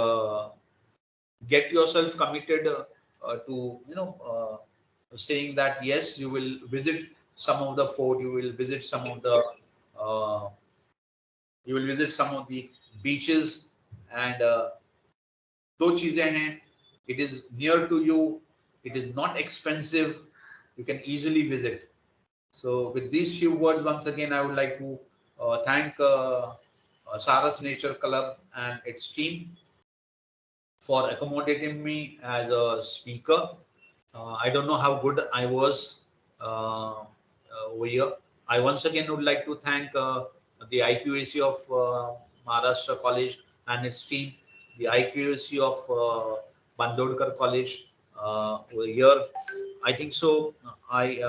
Speaker 6: get yourself committed to saying that yes, you will visit some of the fort, you will visit some of the beaches, and दो चीजें हैं. It is near to you, it is not expensive, you can easily visit. So with these few words, once again I would like to thank Sarus Nature Club and its team for accommodating me as a speaker. I don't know how good I was over here. I once again would like to thank the IQAC of Maharashtra College and its team, the IQAC of Bandodkar College over here. I think so. I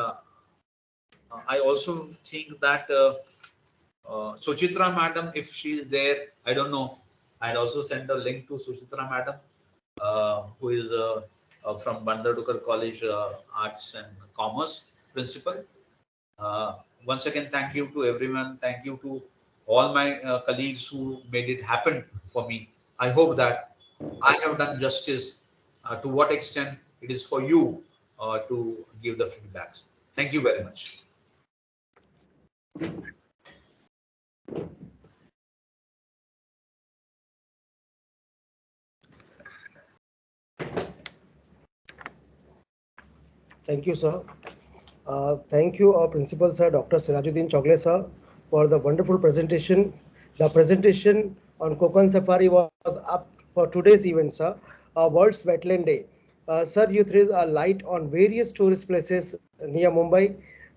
Speaker 6: also think that Suchitra madam, if she is there, I don't know. I'd also send a link to Suchitra madam, who is from Bandardukar College, Arts and Commerce principal. Once again, thank you to everyone. Thank you to all my colleagues who made it happen for me. I hope that I have done justice. To what extent it is for you to give the feedbacks. Thank you very much.
Speaker 1: Thank you, sir. Thank you, our principal, sir, Dr. Sirajuddin Chogle, sir, for the wonderful presentation. The presentation on Konkan Safari was up for today's event, sir, World's Wetland Day. Sir, you threw a light on various tourist places near Mumbai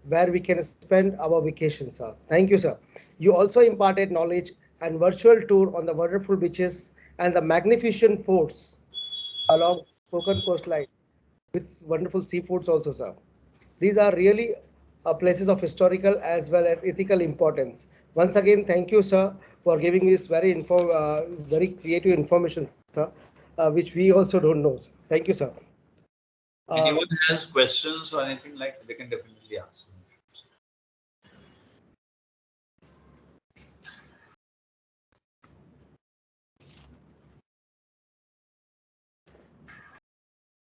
Speaker 1: where we can spend our vacation, sir. Thank you, sir. You also imparted knowledge and virtual tour on the wonderful beaches and the magnificent forts along Konkan coastline with wonderful seafoods also, sir. These are really places of historical as well as ethical importance. Once again, thank you, sir, for giving this very creative information, sir, which we also don't know. Thank you, sir.
Speaker 6: Anyone has questions or anything like, they can definitely ask.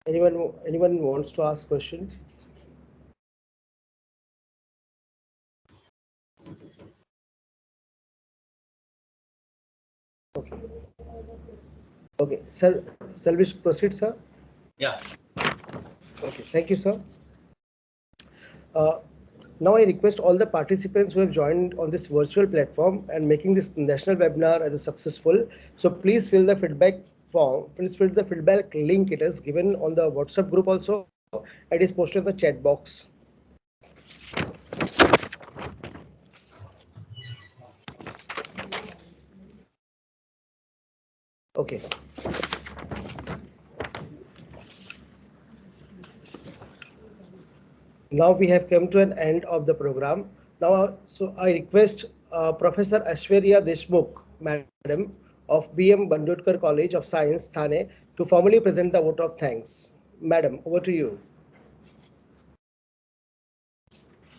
Speaker 1: Anyone wants to ask question? Okay. Okay, sir. Shall we proceed, sir?
Speaker 6: Yeah.
Speaker 1: Okay. Thank you, sir. Now I request all the participants who have joined on this virtual platform and making this national webinar as a successful. So please fill the feedback form. Please fill the feedback link. It is given on the WhatsApp group also. It is posted in the chat box. Okay. Now we have come to an end of the program. Now, so I request Professor Aishwarya Deshmukh, Madam of B.M. Bandodkar College of Science, Thane, to formally present the vote of thanks. Madam, over to you.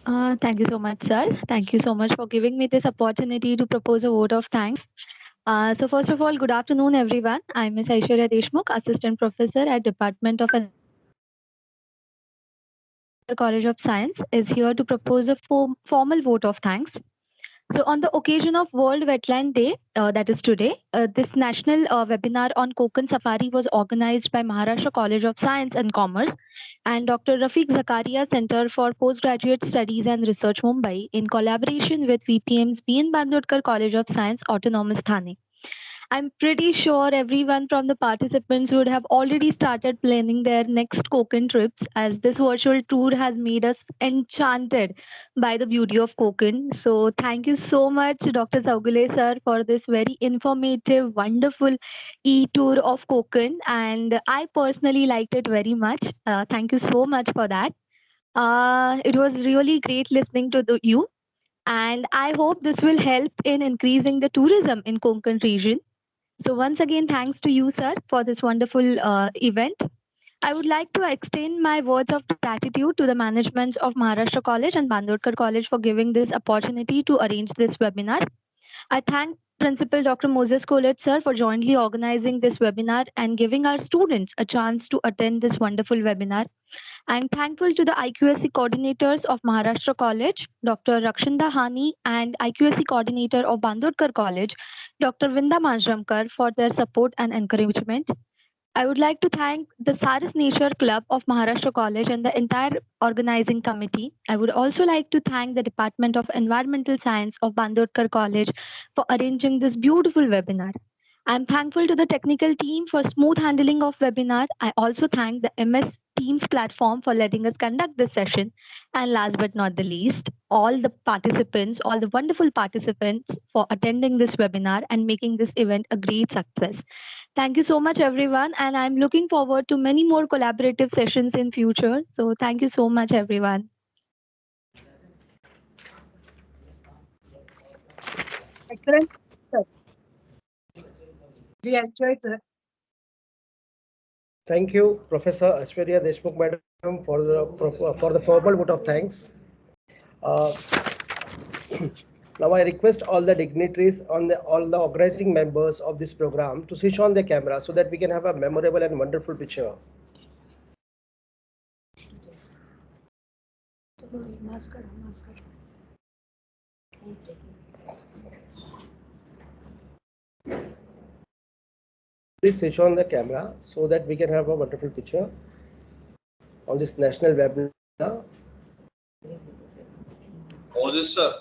Speaker 7: Thank you so much, sir. Thank you so much for giving me this opportunity to propose a vote of thanks. So first of all, good afternoon, everyone. I'm Ms. Aishwarya Deshmukh, Assistant Professor at Department of College of Science, is here to propose a formal vote of thanks. So on the occasion of World Wetland Day, that is today, this national webinar on Konkan Safari was organized by Maharashtra College of Science and Commerce and Dr. Rafiq Zakaria Center for Postgraduate Studies and Research, Mumbai, in collaboration with VPM's B.N. Bandodkar College of Science, Autonomous Thane. I'm pretty sure everyone from the participants would have already started planning their next Konkan trips, as this virtual tour has made us enchanted by the beauty of Konkan. So thank you so much, Dr. Saugule sir, for this very informative, wonderful e-tour of Konkan. And I personally liked it very much. Thank you so much for that. It was really great listening to you. And I hope this will help in increasing the tourism in Konkan region. So once again, thanks to you, sir, for this wonderful event. I would like to extend my words of gratitude to the management of Maharashtra College and Bandodkar College for giving this opportunity to arrange this webinar. I thank Principal Dr. Moses College, sir, for jointly organizing this webinar and giving our students a chance to attend this wonderful webinar. I'm thankful to the IQSC coordinators of Maharashtra College, Dr. Rakshinda Hani, and IQSC coordinator of Bandodkar College, Dr. Vinda Manjramkar, for their support and encouragement. I would like to thank the Sarus Nature Club of Maharashtra College and the entire organizing committee. I would also like to thank the Department of Environmental Science of Bandodkar College for arranging this beautiful webinar. I'm thankful to the technical team for smooth handling of webinar. I also thank the MS Teams platform for letting us conduct this session. And last but not the least, all the participants, all the wonderful participants for attending this webinar and making this event a great success. Thank you so much, everyone. And I'm looking forward to many more collaborative sessions in future. So thank you so much, everyone.
Speaker 8: Excellent, sir. We enjoyed, sir.
Speaker 1: Thank you, Professor Aishwarya Deshmukh, Madam, for the formal vote of thanks. Uh, Now I request all the dignitaries all the organizing members of this program to switch on the camera so that we can have a memorable and wonderful picture. Please switch on the camera so that we can have a wonderful picture on this national webinar.
Speaker 6: Moses, sir.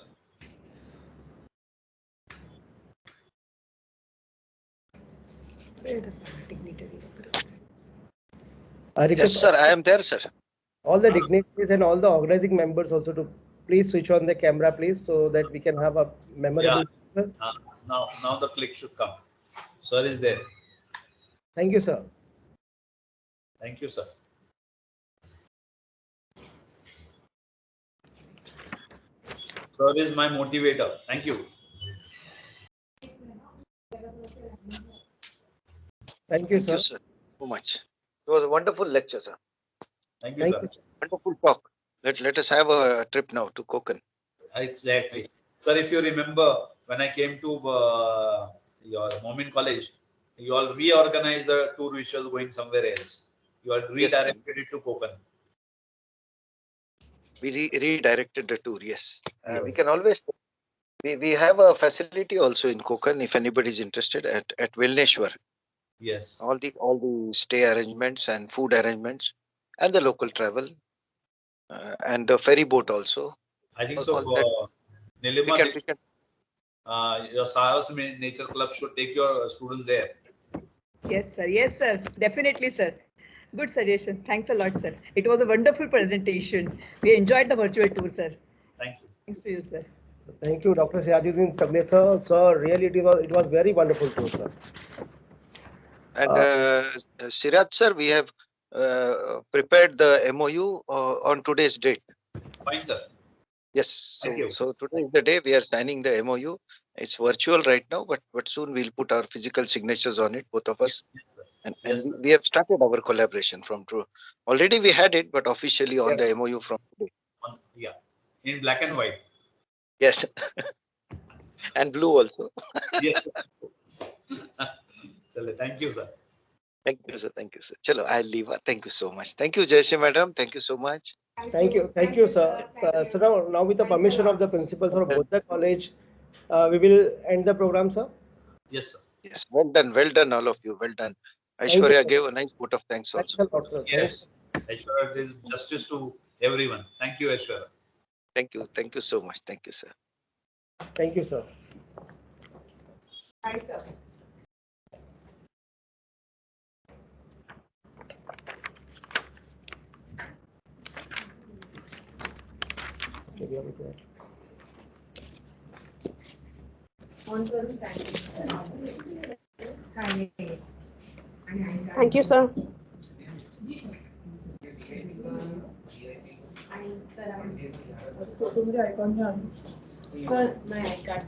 Speaker 1: I
Speaker 4: Yes,
Speaker 1: request
Speaker 4: sir, I am there, sir.
Speaker 1: all the dignitaries and all the organizing members also to please switch on the camera, please, so that we can have a memorable picture.
Speaker 6: Now the click should come. Sir is there.
Speaker 1: Thank you, sir.
Speaker 6: Thank you, sir. Sir is my motivator. Thank you.
Speaker 1: Thank you,
Speaker 4: Thank you,
Speaker 1: sir.
Speaker 4: sir, so much. It was a wonderful lecture, sir.
Speaker 6: Thank you,
Speaker 1: Thank
Speaker 6: sir.
Speaker 1: you.
Speaker 4: Wonderful talk. Let us have a trip now to Konkan.
Speaker 6: Exactly. Sir, if you remember, when I came to your Momin College, you all reorganized the tour which was going somewhere else. You all redirected it to Konkan.
Speaker 4: We redirected the tour, yes. We
Speaker 6: Yes.
Speaker 4: can always, we have a facility also in Konkan if anybody is interested at Vilneshwar.
Speaker 6: Yes.
Speaker 4: All the stay arrangements and food arrangements and the local travel and the ferry boat also.
Speaker 6: I think
Speaker 4: All
Speaker 6: so.
Speaker 4: that
Speaker 6: Nilima,
Speaker 4: we can
Speaker 6: your Sarus Nature Club should take your students there.
Speaker 3: Yes, sir. Yes, sir. Definitely, sir. Good suggestion. Thanks a lot, sir. It was a wonderful presentation. We enjoyed the virtual tour, sir.
Speaker 6: Thank you.
Speaker 3: Thanks to you, sir.
Speaker 1: Thank you, Dr. Sirajuddin Chagle, sir. Sir, really it was very wonderful too, sir.
Speaker 4: And Siraj sir, we have prepared the MOU on today's date.
Speaker 6: Fine, sir.
Speaker 4: Yes,
Speaker 6: Thank you.
Speaker 4: so today is the day we are signing the MOU. It's virtual right now, but soon we'll put our physical signatures on it, both of us.
Speaker 6: Yes, sir.
Speaker 4: And
Speaker 6: Yes, sir.
Speaker 4: we have started our collaboration from true. Already we had it, but officially on
Speaker 6: Yes.
Speaker 4: the MOU from today.
Speaker 6: Yeah, in black and white.
Speaker 4: Yes, and blue also.
Speaker 6: Yes. Thank you, sir.
Speaker 4: Thank you, sir. Thank you, sir. Chalo, I'll leave. Thank you so much. Thank you, Jayashree madam. Thank you so much.
Speaker 1: Thank you, sir. So now with the permission of the principals of both the college, we will end the program, sir.
Speaker 6: Yes, sir.
Speaker 4: Yes, well done, all of you. Well done.
Speaker 1: Thank you,
Speaker 4: Aishwarya
Speaker 1: sir.
Speaker 4: gave a nice vote of thanks
Speaker 1: Thanks
Speaker 4: also.
Speaker 1: a lot, sir.
Speaker 6: Yes. Aishwarya did justice to everyone. Thank you, Aishwarya.
Speaker 4: Thank you so much. Thank you, sir.
Speaker 1: Thank you, sir.
Speaker 5: Hi, sir.
Speaker 8: Thank you, sir.
Speaker 5: Sir, my Iqac.